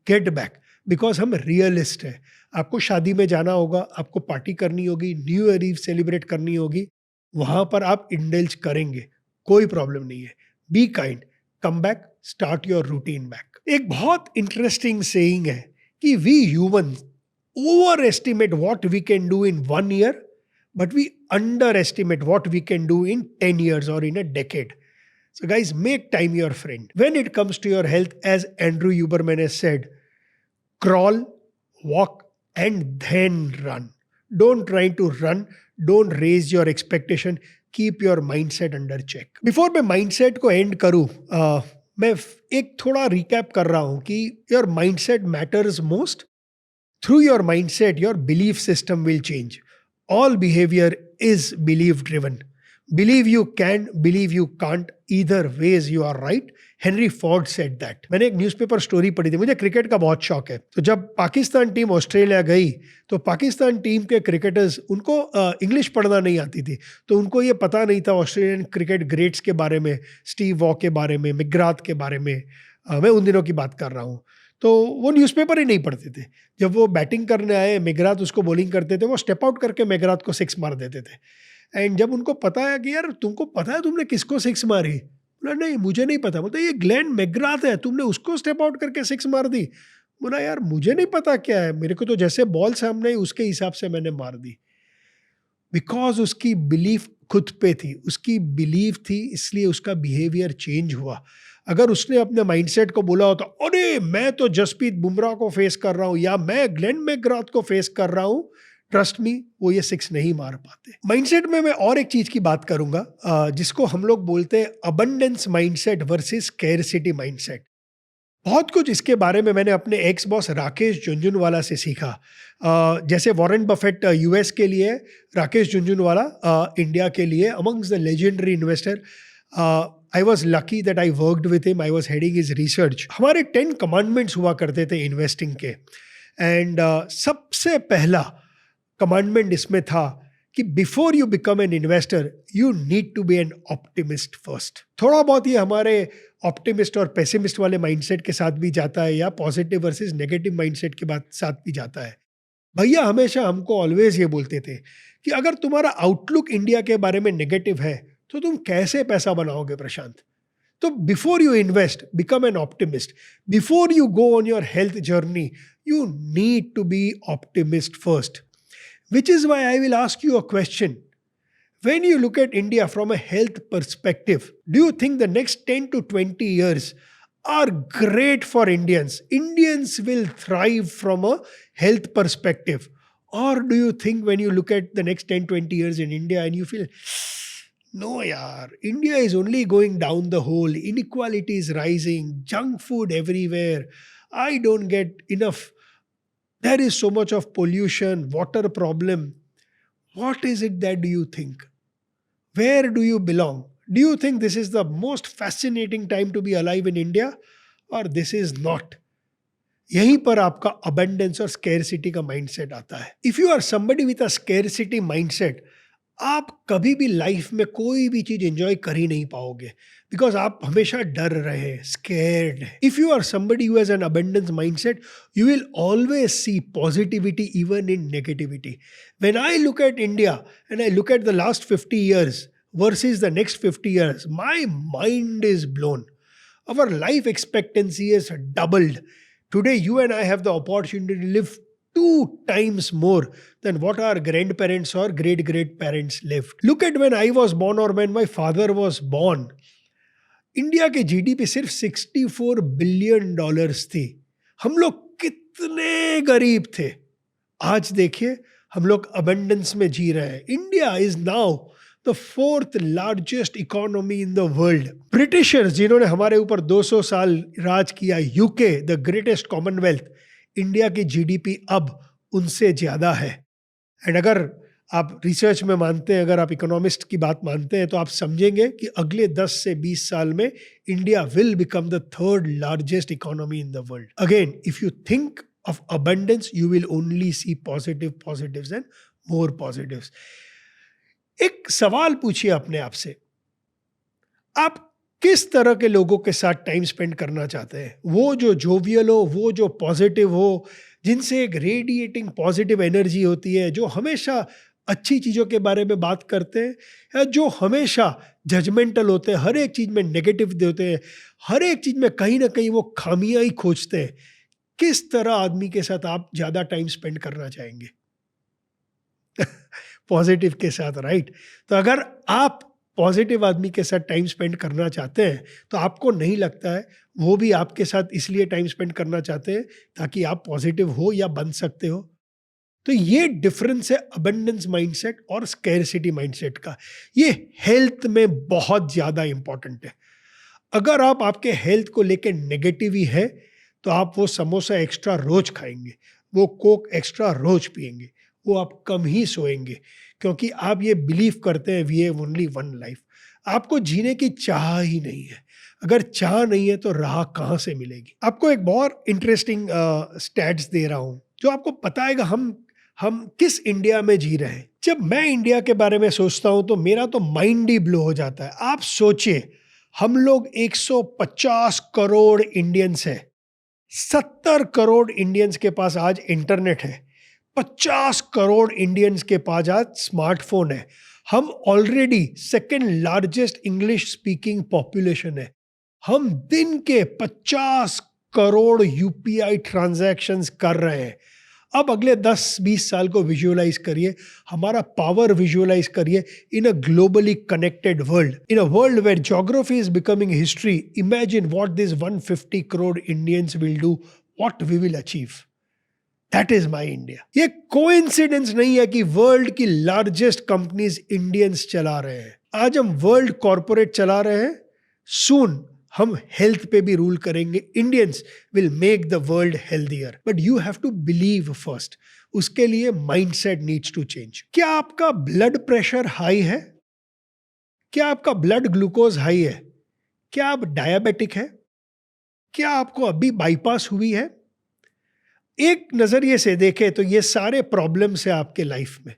get back. Because हम रियलिस्ट हैं। आपको शादी में जाना होगा, आपको पार्टी करनी होगी, न्यू ईयर ईव सेलिब्रेट करनी होगी, वहां पर आप इंडल्ज करेंगे, कोई प्रॉब्लम नहीं है। Be kind, come back, start your routine back. एक बहुत इंटरेस्टिंग सेइंग है कि we human overestimate what we can do in 1 year, but we underestimate what we can do in 10 years or in a decade. So guys, make time your friend. When it comes to your health, as Andrew Huberman has said, crawl, walk, and then run. Don't try to run. Don't raise your expectation. Keep your mindset under check. Before मैं mindset को end करूँ, मैं एक थोड़ा recap कर रहा हूँ कि your mindset matters most. Through your mindset, your belief system will change. All behavior is belief driven. Believe you can, believe you can't. Either ways you are right. Henry Ford said that. मैंने एक न्यूज़पेपर स्टोरी पढ़ी थी। मुझे क्रिकेट का बहुत शौक है। तो जब पाकिस्तान टीम ऑस्ट्रेलिया गई तो पाकिस्तान टीम के क्रिकेटर्स, उनको इंग्लिश पढ़ना नहीं आती थी, तो उनको ये पता नहीं था ऑस्ट्रेलियन क्रिकेट ग्रेट्स के बारे में, स्टीव वॉ के बारे में, मैकग्राथ के बारे में। मैं उन दिनों की बात कर रहा हूँ। तो वो न्यूज़पेपर ही नहीं पढ़ते थे। जब वो बैटिंग करने आए, मैकग्राथ उसको बॉलिंग करते थे, वो स्टेप आउट करके मैकग्राथ को 6 मार देते थे। एंड जब उनको पता है कि यार तुमको पता है तुमने किसको 6 मारी, बोला नहीं मुझे नहीं पता। बोलते ये ग्लेन मैकग्राथ है, तुमने उसको स्टेप आउट करके 6 मार दी। बोला यार मुझे नहीं पता क्या है, मेरे को तो जैसे बॉल सामने आई उसके हिसाब से मैंने मार दी। बिकॉज उसकी बिलीफ खुद पे थी, उसकी बिलीफ थी, इसलिए उसका बिहेवियर चेंज हुआ। अगर उसने अपने माइंडसेट को बोला होता, अरे मैं तो जसप्रीत बुमराह को फेस कर रहा हूँ या मैं ग्लेन मैकग्राथ को फेस कर रहा हूँ, ट्रस्ट मी, वो ये 6 नहीं मार पाते। माइंडसेट में मैं और एक चीज की बात करूंगा, जिसको हम लोग बोलते हैं abundance mindset versus scarcity mindset. बहुत कुछ इसके बारे में मैंने अपने एक्स बॉस राकेश झुनझुनवाला से सीखा। जैसे वॉरेन बफेट यूएस के लिए, राकेश झुनझुनवाला इंडिया के लिए, amongst the legendary investor. I was lucky that I worked with him, I was heading his research. हमारे 10 कमांडमेंट्स हुआ करते थे इन्वेस्टिंग के, एंड सबसे पहला कमांडमेंट इसमें था कि before you become an investor you need to be an optimist first. थोड़ा बहुत ये हमारे ऑप्टिमिस्ट और पेसिमिस्ट वाले माइंडसेट के साथ भी जाता है, या पॉजिटिव वर्सेस नेगेटिव माइंडसेट के साथ भी जाता है। भैया हमेशा हमको ऑलवेज ये बोलते थे कि अगर तुम्हारा आउटलुक इंडिया के बारे में नेगेटिव है तो तुम कैसे पैसा बनाओगे प्रशांत। तो before you invest become an optimist, before you go on your health journey you need to be optimist first. Which is why I will ask you a question. When you look at India from a health perspective, do you think the next 10 to 20 years are great for Indians? Indians will thrive from a health perspective. Or do you think when you look at the next 10, 20 years in India and you feel, no yaar, India is only going down the hole, inequality is rising, junk food everywhere, I don't get enough. There is so much of pollution, water problem. What is it that do you think? Where do you belong? Do you think this is the most fascinating time to be alive in India? Or this is not? यहीं पर आपका abundance और scarcity का mindset आता है. If you are somebody with a scarcity mindset, आप कभी भी लाइफ में कोई भी चीज एंजॉय कर ही नहीं पाओगे, बिकॉज आप हमेशा डर रहे, स्कैर्ड है। If you are somebody who has an abundance mindset, you will always see positivity even in negativity. When I look at India and I look at the last 50 years versus the next 50 years, my mind is blown. Our life expectancy is doubled. Today, you and I have the opportunity to live 2 times more than what our grandparents or great-great-parents lived. Look at when I was born or when my father was born. India के जीडीपी सिर्फ $64 billion थी। हम लोग कितने गरीब थे। आज देखिए हम लोग अबंडेंस में जी रहे हैं। India is now the 4th largest economy in the world. Britishers जिन्होंने हमारे ऊपर 200 साल राज किया, UK the greatest Commonwealth, India की जीडीपी अब उनसे ज़्यादा है। एंड अगर आप रिसर्च में मानते हैं, अगर आप इकोनॉमिस्ट की बात मानते हैं, तो आप समझेंगे कि अगले 10 से 20 साल में India will become the 3rd largest economy in the world. Again, if you think of abundance, you will only see positives and more positives. एक सवाल पूछिए अपने आप से, आप किस तरह के लोगों के साथ टाइम स्पेंड करना चाहते हैं? वो जो जोवियल हो, वो जो पॉजिटिव हो, जिनसे एक रेडिएटिंग पॉजिटिव एनर्जी होती है, जो हमेशा अच्छी चीज़ों के बारे में बात करते हैं, या जो हमेशा जजमेंटल होते हैं, हर एक चीज़ में नेगेटिव होते हैं, हर एक चीज़ में कहीं ना कहीं वो खामियां ही खोजते हैं? किस तरह आदमी के साथ आप ज़्यादा टाइम स्पेंड करना चाहेंगे? पॉजिटिव के साथ, राइट? तो अगर आप पॉजिटिव आदमी के साथ टाइम स्पेंड करना चाहते हैं, तो आपको नहीं लगता है वो भी आपके साथ इसलिए टाइम स्पेंड करना चाहते हैं ताकि आप पॉजिटिव हो या बन सकते हो? तो ये डिफरेंस है अबंडेंस माइंडसेट और स्कैरसिटी माइंडसेट का। ये हेल्थ में बहुत ज़्यादा इंपॉर्टेंट है। अगर आप आपके हेल्थ को लेकर नेगेटिव ही है, तो आप वो समोसा एक्स्ट्रा रोज खाएंगे, वो कोक एक्स्ट्रा रोज पिएंगे, वो आप कम ही सोएंगे, क्योंकि आप ये बिलीव करते हैं we have only one life. आपको जीने की चाह ही नहीं है। अगर चाह नहीं है तो राह कहाँ से मिलेगी? आपको एक बहुत इंटरेस्टिंग स्टैट्स दे रहा हूँ जो आपको बताएगा हम किस इंडिया में जी रहे हैं। जब मैं इंडिया के बारे में सोचता हूँ तो मेरा तो माइंड ही ब्लो हो जाता है। आप सोचिए, हम लोग 150 करोड़ इंडियंस हैं। 70 करोड़ इंडियंस के पास आज इंटरनेट है। 50 करोड़ इंडियंस के पास आज स्मार्टफोन है। हम already 2nd largest English speaking population है। हम दिन के 50 करोड़ यूपीआई ट्रांजैक्शंस कर रहे हैं। अब अगले 10-20 साल को विजुअलाइज करिए, हमारा पावर विजुअलाइज करिए in a globally connected world, in a world where geography is becoming history. Imagine what this 150 crore Indians will do, what we will achieve. That is my India. ये कोइंसिडेंस नहीं है कि वर्ल्ड की लार्जेस्ट कंपनीज इंडियंस चला रहे हैं। आज हम वर्ल्ड कॉर्पोरेट चला रहे हैं, सून हम हेल्थ पे भी रूल करेंगे। Indians will make the world healthier, but you have to believe first. उसके लिए माइंडसेट नीड्स टू चेंज। क्या आपका ब्लड प्रेशर हाई है? क्या आपका ब्लड ग्लूकोज हाई है? क्या आप डायबिटिक है? क्या आपको अभी बाईपास हुई है? एक नजरिए से देखें तो ये सारे प्रॉब्लम्स है आपके लाइफ में।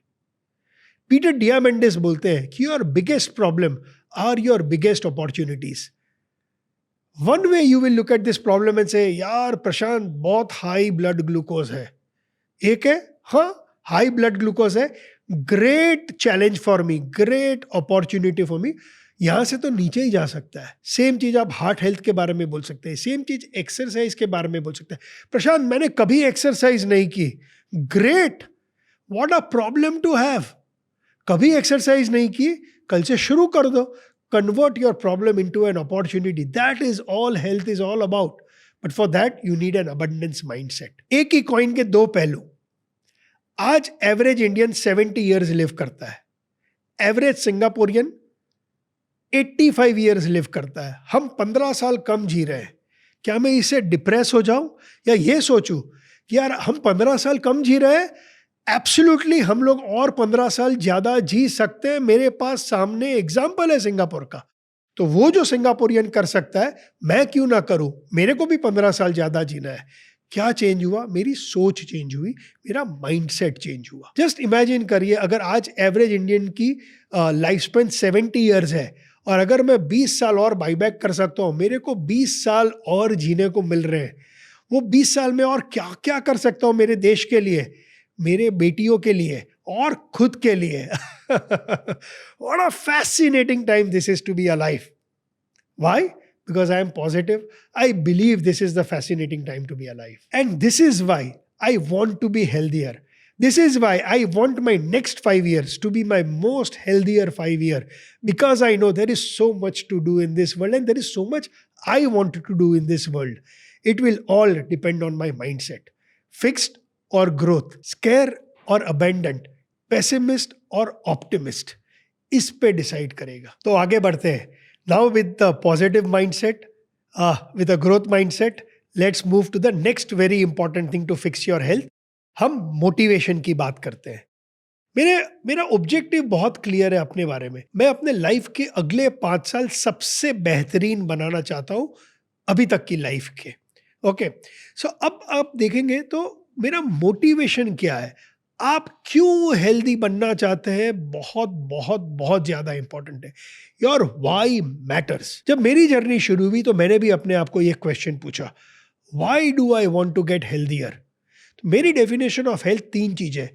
पीटर डियामेंडिस बोलते हैं कि your biggest problem are your biggest opportunities. One way you will look at this problem and say, यार प्रशांत बहुत हाई ब्लड ग्लूकोज है। एक है, हाँ हाई ब्लड ग्लूकोज है, great challenge for me, great opportunity for me, यहां से तो नीचे ही जा सकता है। सेम चीज आप हार्ट हेल्थ के बारे में बोल सकते हैं, सेम चीज एक्सरसाइज के बारे में बोल सकते हैं। प्रशांत मैंने कभी एक्सरसाइज नहीं की, great, what a problem to have. कभी एक्सरसाइज नहीं की, कल से शुरू कर दो। Convert your problem into an opportunity, that is all health is all about. But for that you need an abundance mindset. एक ही कॉइन के दो पहलू। आज एवरेज इंडियन 70 ईयर्स लिव करता है, एवरेज सिंगापुरियन 85 ईयर्स लिव करता है। हम 15 साल कम जी रहे हैं। क्या मैं इससे डिप्रेस हो जाऊं या ये सोचूं कि यार हम 15 साल कम जी रहे हैं? एब्सोल्युटली हम लोग और 15 साल ज्यादा जी सकते हैं। मेरे पास सामने एग्जाम्पल है सिंगापुर का, तो वो जो सिंगापुरियन कर सकता है मैं क्यों ना करूं? मेरे को भी 15 साल ज्यादा जीना है। क्या चेंज हुआ? मेरी सोच चेंज हुई, मेरा माइंडसेट चेंज हुआ। जस्ट इमेजिन करिए, अगर आज एवरेज इंडियन की लाइफ स्पेन 70 ईयर्स है और अगर मैं 20 साल और बाईबैक कर सकता हूँ, मेरे को 20 साल और जीने को मिल रहे हैं। वो 20 साल में और क्या क्या कर सकता हूँ मेरे देश के लिए, मेरे बेटियों के लिए और खुद के लिए। What a fascinating time this is to be alive. Why? Because I am positive. I believe this is the fascinating time to be alive. And this is why I want to be healthier. This is why I want my next 5 years to be my most healthier 5 year. Because I know there is so much to do in this world and there is so much I want to do in this world. It will all depend on my mindset. Fixed or growth, scare or abandoned, pessimist or optimist, इस पे डिसाइड करेगा। तो आगे बढ़ते हैं। Now with the positive mindset, with a growth mindset, let's move to the next very important thing to fix your health. हम मोटिवेशन की बात करते हैं। मेरा ऑब्जेक्टिव बहुत क्लियर है अपने बारे में। मैं अपने लाइफ के अगले 5 साल सबसे बेहतरीन बनाना चाहता हूँ अभी तक की लाइफ के। ओके, सो अब आप देखेंगे तो मेरा मोटिवेशन क्या है, आप क्यों हेल्दी बनना चाहते हैं, बहुत बहुत बहुत ज्यादा इंपॉर्टेंट है। Your why matters. जब मेरी जर्नी शुरू हुई तो मैंने भी अपने आप को यह क्वेश्चन पूछा, why do I want to get healthier. तो मेरी डेफिनेशन ऑफ हेल्थ 3 चीजें,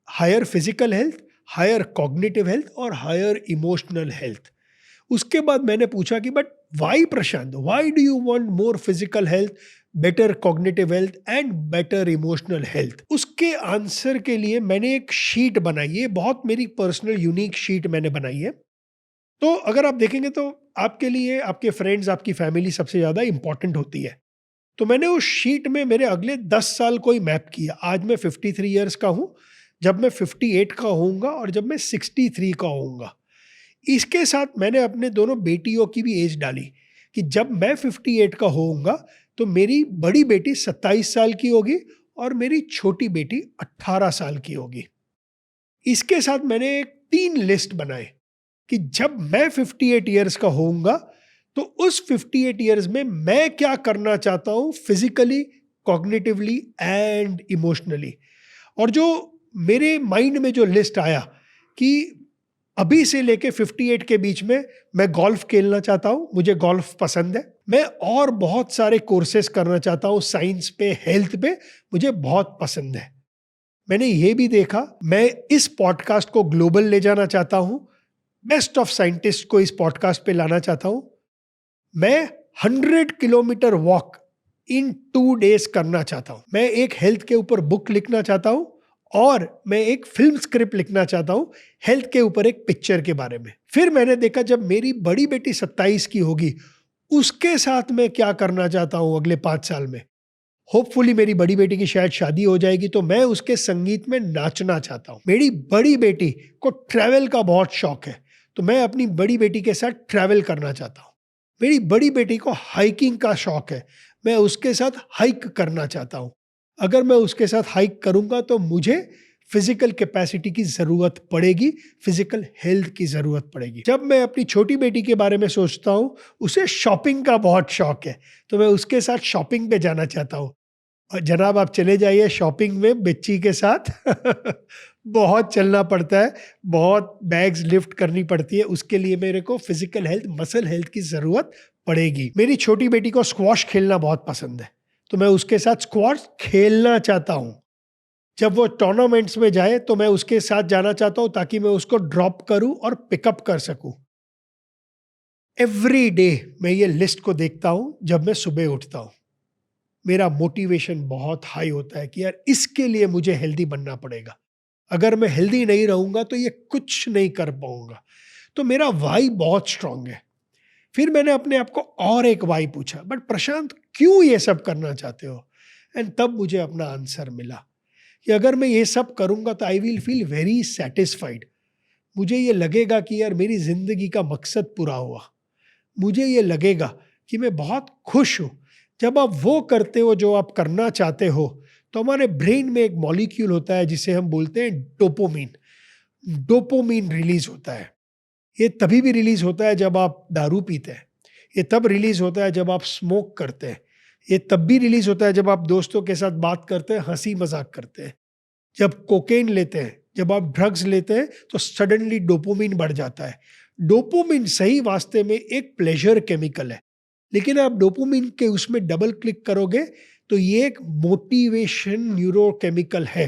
higher physical health, higher cognitive health और हायर इमोशनल हेल्थ। उसके बाद मैंने पूछा कि but why Prashant, why do you want more physical health, better cognitive health and better emotional health. उसके आंसर के लिए मैंने एक शीट बनाई है, बहुत मेरी पर्सनल यूनिक शीट मैंने बनाई है। तो अगर आप देखेंगे तो आपके लिए आपके फ्रेंड्स, आपकी फैमिली सबसे ज़्यादा इंपॉर्टेंट होती है। तो मैंने उस शीट में मेरे अगले 10 साल को ही मैप किया। आज मैं 53 ईयर्स का हूँ, जब मैं 58 का होऊंगा और जब मैं 63 का होऊंगा। इसके साथ मैंने अपने दोनों बेटियों की भी एज डाली कि जब मैं 58 का होऊंगा तो मेरी बड़ी बेटी 27 साल की होगी और मेरी छोटी बेटी 18 साल की होगी। इसके साथ मैंने 3 लिस्ट बनाए कि जब मैं 58 ईयर्स का होऊंगा तो उस 58 ईयर्स में मैं क्या करना चाहता हूं फिजिकली, कॉग्निटिवली एंड इमोशनली। और जो मेरे माइंड में जो लिस्ट आया कि अभी से लेके 58 के बीच में मैं गोल्फ खेलना चाहता हूँ, मुझे गोल्फ पसंद है। मैं और बहुत सारे कोर्सेज करना चाहता हूँ, साइंस पे, हेल्थ पे, मुझे बहुत पसंद है। मैंने ये भी देखा, मैं इस पॉडकास्ट को ग्लोबल ले जाना चाहता हूँ, बेस्ट ऑफ साइंटिस्ट को इस पॉडकास्ट पे लाना चाहता हूँ। मैं 100 किलोमीटर वॉक इन 2 डेज करना चाहता हूँ। मैं एक हेल्थ के ऊपर बुक लिखना चाहता हूँ और मैं एक फिल्म स्क्रिप्ट लिखना चाहता हूँ हेल्थ के ऊपर, एक पिक्चर के बारे में। फिर मैंने देखा जब मेरी बड़ी बेटी 27 की होगी, उसके साथ मैं क्या करना चाहता हूँ अगले 5 साल में। होपफुली मेरी बड़ी बेटी की शायद शादी हो जाएगी तो मैं उसके संगीत में नाचना चाहता हूँ। मेरी बड़ी बेटी को ट्रैवल का बहुत शौक है तो मैं अपनी बड़ी बेटी के साथ ट्रैवल करना चाहता हूँ। मेरी बड़ी बेटी को हाइकिंग का शौक है, मैं उसके साथ हाइक करना चाहता हूँ। अगर मैं उसके साथ हाइक करूंगा तो मुझे फिजिकल कैपेसिटी की ज़रूरत पड़ेगी, फिजिकल हेल्थ की ज़रूरत पड़ेगी। जब मैं अपनी छोटी बेटी के बारे में सोचता हूँ, उसे शॉपिंग का बहुत शौक है तो मैं उसके साथ शॉपिंग पे जाना चाहता हूँ। और जनाब आप चले जाइए शॉपिंग में बच्ची के साथ बहुत चलना पड़ता है, बहुत बैग्स लिफ्ट करनी पड़ती है, उसके लिए मेरे को फिजिकल हेल्थ, मसल हेल्थ की ज़रूरत पड़ेगी। मेरी छोटी बेटी को स्क्वॉश खेलना बहुत पसंद है तो मैं उसके साथ स्क्वॉश खेलना चाहता हूँ। जब वो टूर्नामेंट्स में जाए तो मैं उसके साथ जाना चाहता हूँ ताकि मैं उसको ड्रॉप करूँ और पिकअप कर सकूँ। एवरी डे मैं ये लिस्ट को देखता हूँ जब मैं सुबह उठता हूँ। मेरा मोटिवेशन बहुत हाई होता है कि यार इसके लिए मुझे हेल्दी बनना पड़ेगा। अगर मैं हेल्दी नहीं रहूँगा तो ये कुछ नहीं कर पाऊँगा। तो मेरा वाई बहुत स्ट्रांग है। फिर मैंने अपने आप को और एक वाई पूछा, बट प्रशांत क्यों ये सब करना चाहते हो? एंड तब मुझे अपना आंसर मिला कि अगर मैं ये सब करूँगा तो I will feel very satisfied. मुझे ये लगेगा कि यार मेरी ज़िंदगी का मकसद पूरा हुआ। मुझे ये लगेगा कि मैं बहुत खुश हूँ। जब आप वो करते हो जो आप करना चाहते हो तो हमारे ब्रेन में एक मॉलिक्यूल होता है जिसे हम बोलते हैं डोपामिन। डोपामिन रिलीज होता है। ये तभी भी रिलीज होता है जब आप दारू पीते हैं, ये तब रिलीज होता है जब आप स्मोक करते हैं, ये तब भी रिलीज होता है जब आप दोस्तों के साथ बात करते हैं, हंसी मजाक करते हैं। जब कोकेन लेते हैं, जब आप ड्रग्स लेते हैं तो सडनली डोपामिन बढ़ जाता है। डोपामिन सही वास्ते में एक प्लेजर केमिकल है, लेकिन आप डोपामिन के उसमें डबल क्लिक करोगे तो ये एक मोटिवेशन न्यूरोकेमिकल है।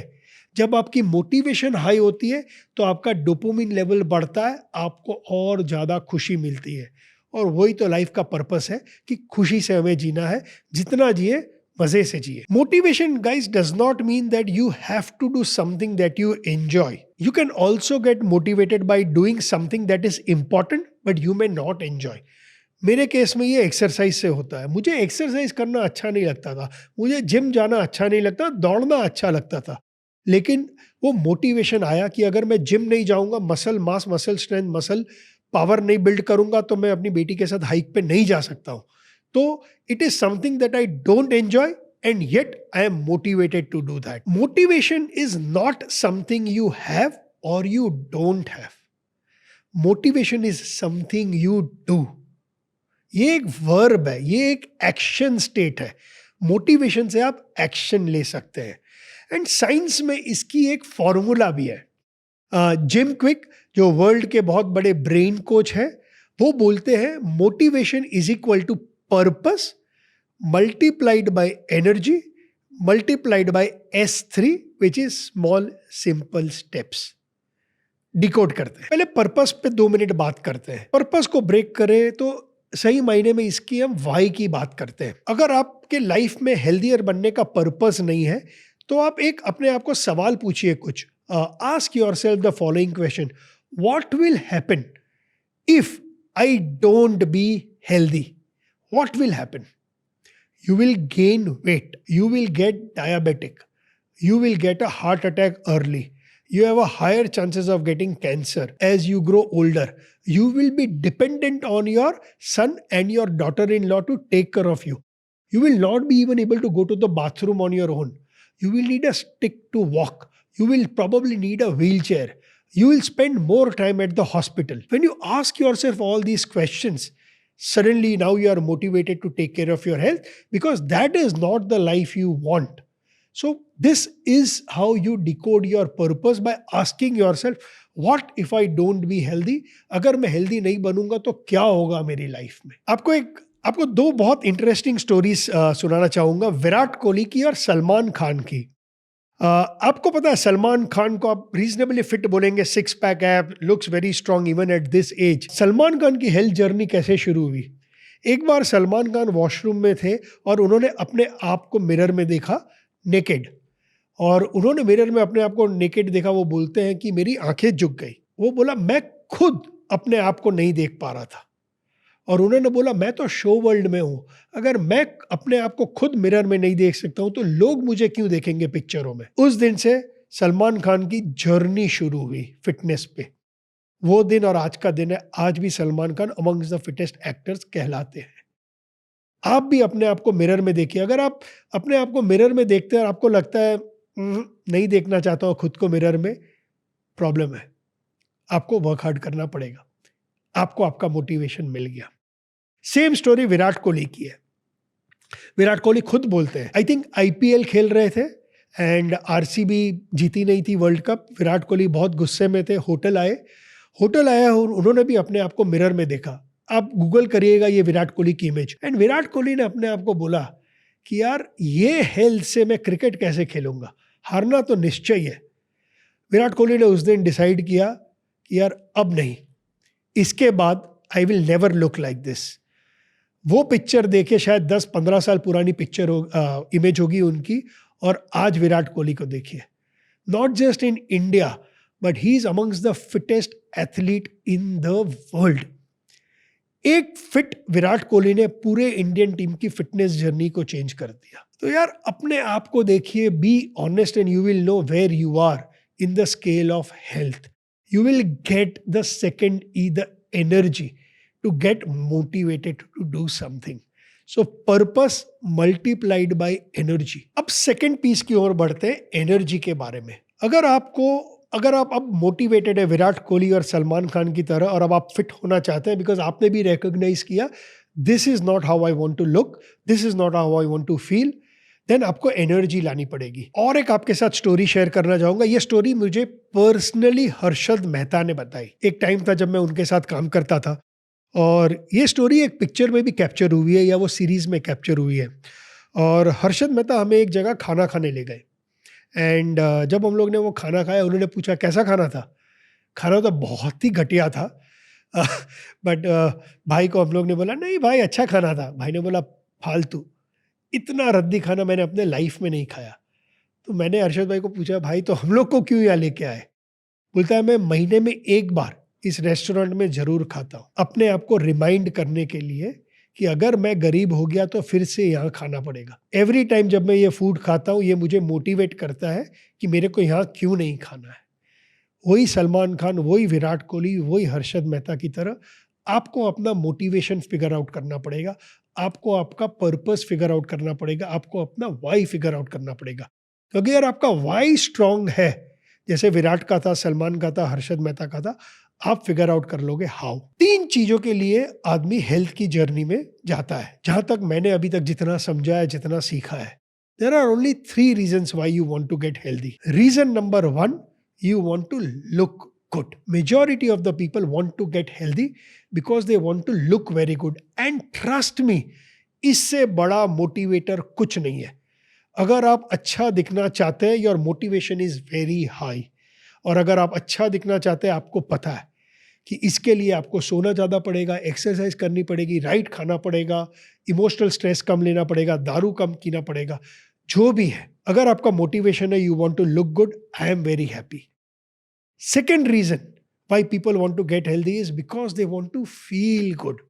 जब आपकी मोटिवेशन हाई होती है तो आपका डोपामिन लेवल बढ़ता है, आपको और ज़्यादा खुशी मिलती है। और वही तो लाइफ का पर्पस है कि खुशी से हमें जीना है, जितना जिए मजे से जिए। Motivation guys does not mean that you have to do something that you enjoy. You can also get motivated by doing something that is important but you may not enjoy. मेरे केस में ये एक्सरसाइज से होता है। मुझे एक्सरसाइज करना अच्छा नहीं लगता था, मुझे जिम जाना अच्छा नहीं लगता, दौड़ना अच्छा लगता था। लेकिन वो मोटिवेशन आया कि अगर मैं जिम नहीं जाऊंगा, muscle mass, muscle strength, muscle power नहीं बिल्ड करूंगा तो मैं अपनी बेटी के साथ हाइक पे नहीं जा सकता हूँ। तो it is something that I don't enjoy and yet I am motivated to do that. Motivation is not something you have or you don't have. Motivation is something you do. ये एक वर्ब है, ये एक एक्शन स्टेट है। मोटिवेशन से आप एक्शन ले सकते हैं। एंड साइंस में इसकी एक फॉर्मूला भी है। जिम क्विक जो वर्ल्ड के बहुत बड़े ब्रेन कोच हैं, वो बोलते हैं motivation is equal to purpose multiplied by energy multiplied by S3 which is small simple steps. Decode करते हैं। पहले पर्पस पे 2 मिनट बात करते हैं। पर्पस को ब्रेक करें तो सही मायने में इसकी हम वाई की बात करते हैं। अगर आपके लाइफ में हेल्दियर बनने का पर्पस नहीं है तो आप एक अपने आप को सवाल पूछिए कुछ। Ask yourself the following question, what will happen if I don't be healthy? What will happen? You will gain weight, you will get diabetic, you will get a heart attack early, you have a higher chances of getting cancer as you grow older, you will be dependent on your son and your daughter-in-law to take care of you, you will not be even able to go to the bathroom on your own, you will need a stick to walk, you will probably need a wheelchair, you will spend more time at the hospital. When you ask yourself all these questions, suddenly now you are motivated to take care of your health because that is not the life you want. So this is how you decode your purpose, by asking yourself what if I don't be healthy? अगर मैं हेल्दी नहीं बनूंगा तो क्या होगा मेरी लाइफ में? आपको 2 बहुत इंटरेस्टिंग स्टोरीज सुनाना चाहूंगा, विराट कोहली की और सलमान खान की। आपको पता है सलमान खान को आप रीजनेबली फिट बोलेंगे, 6 पैक है, looks very strong even at this age. Salman Khan की हेल्थ जर्नी कैसे शुरू हुई? एक बार सलमान खान वॉशरूम में थे और उन्होंने अपने आप को मिरर में देखा नेकेड, और उन्होंने मिरर में अपने आप को नेकेड देखा। वो बोलते हैं कि मेरी आंखें झुक गई। वो बोला मैं खुद अपने आप को नहीं देख पा रहा था। और उन्होंने बोला मैं तो शो वर्ल्ड में हूँ, अगर मैं अपने आप को खुद मिरर में नहीं देख सकता हूँ तो लोग मुझे क्यों देखेंगे पिक्चरों में। उस दिन से सलमान खान की जर्नी शुरू हुई फिटनेस पे। वो दिन और आज का दिन है, आज भी Salman Khan amongst the fittest actors कहलाते हैं। आप भी अपने आप को मिरर में देखिए। अगर आप अपने आप को मिरर में देखते हैं और आपको लगता है नहीं देखना चाहता हूँ खुद को मिरर में, प्रॉब्लम है। आपको वर्क हार्ड करना पड़ेगा। आपको आपका मोटिवेशन मिल गया। सेम स्टोरी विराट कोहली की है। विराट कोहली खुद बोलते हैं, आई थिंक आईपीएल खेल रहे थे एंड आरसीबी जीती नहीं थी वर्ल्ड कप। विराट कोहली बहुत गुस्से में थे, होटल आया और उन्होंने भी अपने आप को मिरर में देखा। आप गूगल करिएगा ये विराट कोहली की इमेज, एंड विराट कोहली ने अपने आप को बोला कि यार ये हेल्थ से मैं क्रिकेट कैसे खेलूंगा, हारना तो निश्चय है। विराट कोहली ने उस दिन डिसाइड किया कि यार अब नहीं, इसके बाद I will never look like this. वो पिक्चर देखे, शायद 10-15 साल पुरानी पिक्चर इमेज होगी उनकी, और आज विराट कोहली को देखिए। Not just in India but he is amongst the fittest athlete in the world. एक फिट विराट कोहली ने पूरे इंडियन टीम की फिटनेस जर्नी को चेंज कर दिया। तो यार अपने आप को देखिए, be honest and you will know where you are in the scale of health. You will get the second E, the energy to get motivated to do something. So purpose multiplied by energy. अब सेकेंड पीस की ओर बढ़ते हैं, एनर्जी के बारे में। अगर आप अब मोटिवेटेड है विराट कोहली और सलमान खान की तरह, और अब आप फिट होना चाहते हैं बिकॉज आपने भी रिकॉग्नाइज किया this is not how I want to look, this is not how I want to feel, then आपको एनर्जी लानी पड़ेगी। और एक आपके साथ स्टोरी शेयर करना चाहूंगा। ये स्टोरी मुझे पर्सनली हर्षद मेहता ने बताई। एक टाइम था जब मैं उनके साथ काम करता था, और ये स्टोरी एक पिक्चर में भी कैप्चर हुई है या वो सीरीज में कैप्चर हुई है। और हर्षद मेहता हमें एक जगह खाना खाने ले गए, एंड जब हम लोग ने वो खाना खाया, उन्होंने पूछा कैसा खाना था। खाना तो बहुत ही घटिया था, बट भाई को हम लोग ने बोला नहीं भाई अच्छा खाना था। भाई ने बोला फालतू, इतना रद्दी खाना मैंने अपने लाइफ में नहीं खाया। तो मैंने अरशद भाई को पूछा भाई तो हम लोग को क्यों यहाँ लेके आए। बोलता है मैं महीने में एक बार इस रेस्टोरेंट में जरूर खाता हूँ, अपने आप को रिमाइंड करने के लिए कि अगर मैं गरीब हो गया तो फिर से यहाँ खाना पड़ेगा। एवरी टाइम जब मैं ये फूड खाता हूँ ये मुझे मोटिवेट करता है कि मेरे को यहाँ क्यों नहीं खाना है। वही सलमान खान, वही विराट कोहली, वही हर्षद मेहता की तरह आपको अपना मोटिवेशन फिगर आउट करना पड़ेगा, आपको आपका पर्पस फिगर आउट करना पड़ेगा, आपको अपना वाई फिगर आउट करना पड़ेगा। क्योंकि अगर आपका वाई स्ट्रांग है, जैसे विराट का था, सलमान का था, हर्षद मेहता का था, आप फिगर आउट कर लोगे हाउ। 3 चीजों के लिए आदमी हेल्थ की जर्नी में जाता है, जहां तक मैंने अभी तक जितना समझा है, जितना सीखा है। There are only 3 reasons why you want to get healthy. Reason number 1, you want to look good. Majority of the people want to get healthy because they want to look very good. And trust me, इससे बड़ा मोटिवेटर कुछ नहीं है। अगर आप अच्छा दिखना चाहते हैं, your motivation is very high. और अगर आप अच्छा दिखना चाहते हैं, आपको पता है कि इसके लिए आपको सोना ज़्यादा पड़ेगा, एक्सरसाइज करनी पड़ेगी, राइट खाना पड़ेगा, इमोशनल स्ट्रेस कम लेना पड़ेगा, दारू कम पीना पड़ेगा, जो भी है। अगर आपका मोटिवेशन है you want to look good, I am very happy. Second reason why people want to get healthy is because they want to feel good.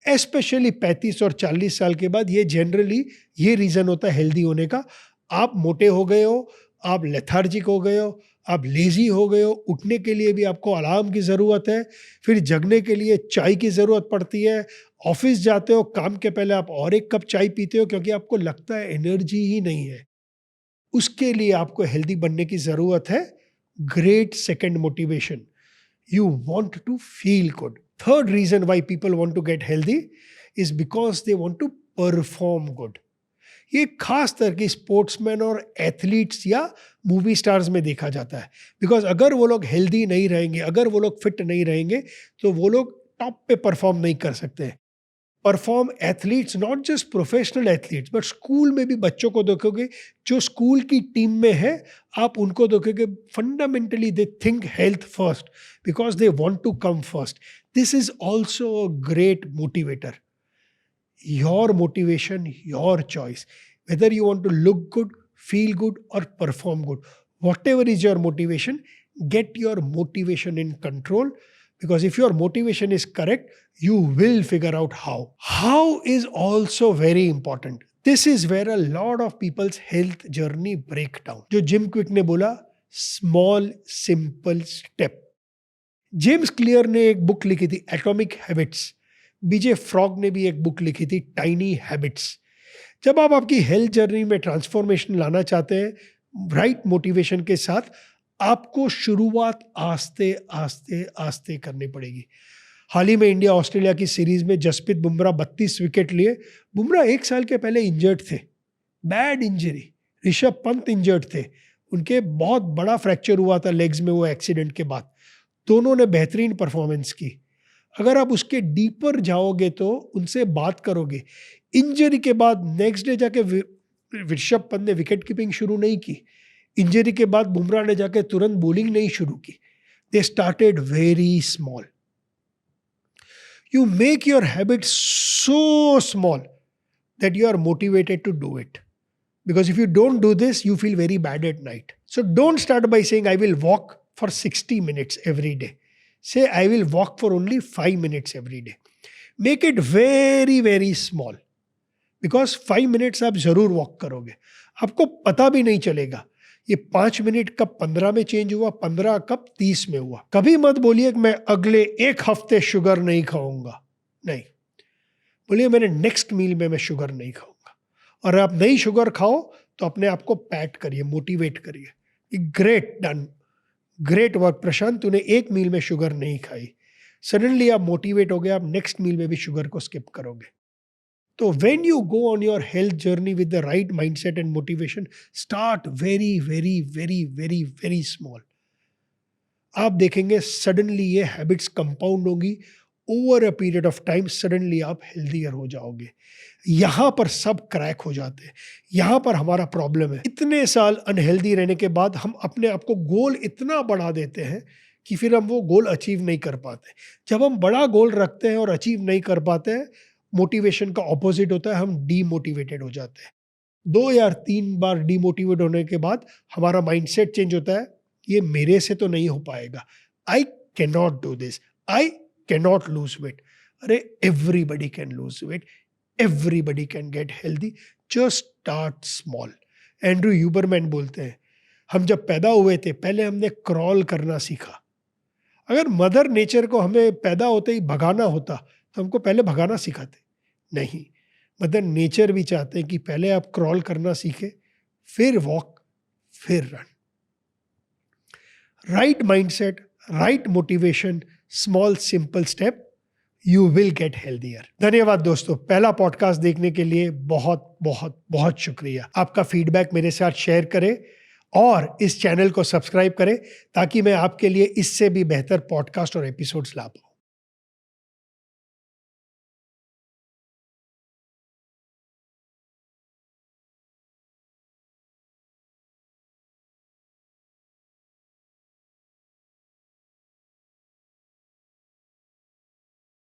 Especially 35 और 40 साल के बाद ये जनरली ये रीजन होता है हेल्दी होने का। आप मोटे हो गए हो, आप लेथार्जिक हो गए हो, आप लेजी हो गए हो, उठने के लिए भी आपको अलार्म की ज़रूरत है, फिर जगने के लिए चाय की ज़रूरत पड़ती है, ऑफिस जाते हो काम के पहले आप और एक कप चाय पीते हो क्योंकि आपको लगता है एनर्जी ही नहीं है। उसके लिए आपको हेल्दी बनने की ज़रूरत है। Great second motivation, you want to feel good. Third reason why people want to get healthy is because they want to perform good. ये खास तरह की स्पोर्ट्समैन और एथलीट्स या मूवी स्टार्स में देखा जाता है। बिकॉज अगर वो लोग हेल्दी नहीं रहेंगे, अगर वो लोग फिट नहीं रहेंगे, तो वो लोग टॉप पे परफॉर्म नहीं कर सकते। Perform athletes, not just professional athletes, but school में भी बच्चों को देखोगे जो स्कूल की टीम में है, आप उनको देखोगे fundamentally they think health first because they want to come first. This is also a great motivator. Your motivation, your choice, whether you want to look good, feel good or perform good, whatever is your motivation, get your motivation in control. Because if your motivation is correct, you will figure out how. How is also very important. This is where a lot of people's health journey break down. जो जिम क्विक ने बोला, small simple step. James clear ने एक बुक लिखी थी एटॉमिक हैबिट्स. बीजे फ्रॉग ने भी एक बुक लिखी थी टाइनी हैबिट्स. जब आप आपकी हेल्थ जर्नी में ट्रांसफॉर्मेशन लाना चाहते हैं राइट मोटिवेशन के साथ, आपको शुरुआत आस्ते आस्ते आस्ते करनी पड़ेगी. हाल ही में इंडिया ऑस्ट्रेलिया की सीरीज में जसप्रीत बुमराह 32 विकेट लिए. बुमराह 1 साल के पहले इंजर्ड थे, bad injury. Rishabh Pant injured थे, उनके बहुत बड़ा फ्रैक्चर हुआ था लेग्स में वो एक्सीडेंट के बाद. दोनों ने बेहतरीन परफॉर्मेंस की. अगर आप उसके डीपर जाओगे तो उनसे बात करोगे. इंजरी के बाद नेक्स्ट डे जाके ऋषभ पंत ने विकेट कीपिंग शुरू नहीं की. इंजरी के बाद बुमराह ने जाके तुरंत बॉलिंग नहीं शुरू की. They started very small. You make your habit so small that you are motivated to do it. Because if you don't do this, you feel very bad at night. So don't start by saying, I will walk for 60 minutes every day. Say, I will walk for only 5 minutes every day. Make it very, very small. Because 5 minutes आप जरूर वॉक करोगे. आपको पता भी नहीं चलेगा ये 5 मिनट कब 15 में चेंज हुआ, 15 कब 30 में हुआ. कभी मत बोलिए कि मैं अगले 1 हफ्ते शुगर नहीं खाऊंगा. नहीं, बोलिए मैंने नेक्स्ट मील में मैं शुगर नहीं खाऊंगा. और आप नई शुगर खाओ तो अपने आप को पैट करिए, मोटिवेट करिए. ग्रेट डन, ग्रेट वर्क प्रशांत, तूने 1 मील में शुगर नहीं खाई. सडनली आप मोटिवेट हो गए, आप नेक्स्ट मील में भी शुगर को स्किप करोगे. तो when you go on your health journey with the right mindset and motivation, start very very very very very small. आप देखेंगे सडनली ये हैबिट्स कंपाउंड होगी. Over a period of time suddenly आप हेल्दियर हो जाओगे. यहाँ पर सब क्रैक हो जाते हैं. यहाँ पर हमारा प्रॉब्लम है. इतने साल अनहेल्दी रहने के बाद हम अपने आप को गोल इतना बढ़ा देते हैं कि फिर हम वो गोल अचीव नहीं कर पाते. जब हम बड़ा गोल रखते हैं और अचीव नहीं कर पाते हैं, मोटिवेशन का ऑपोजिट होता है, हम डीमोटिवेटेड हो जाते हैं. 2 या 3 बार डीमोटिवेट होने के बाद हमारा माइंडसेट चेंज होता है. ये मेरे से तो नहीं हो पाएगा. I can not do this. I cannot lose weight. अरे everybody can lose weight. Everybody can get healthy. Just start small. Andrew Huberman बोलते हैं, हम जब पैदा हुए थे पहले हमने क्रॉल करना सीखा. अगर मदर नेचर को हमें पैदा होते ही भगाना होता तो हमको पहले भगाना सिखाते. नहीं, मदर नेचर भी चाहते हैं कि पहले आप क्रॉल करना सीखें, फिर वॉक, फिर run. Right mindset, right motivation, small simple step, you will get healthier. धन्यवाद दोस्तों, पहला पॉडकास्ट देखने के लिए बहुत बहुत बहुत शुक्रिया. आपका फीडबैक मेरे साथ शेयर करें और इस चैनल को सब्सक्राइब करें ताकि मैं आपके लिए इससे भी बेहतर पॉडकास्ट और एपिसोड्स ला पाऊं.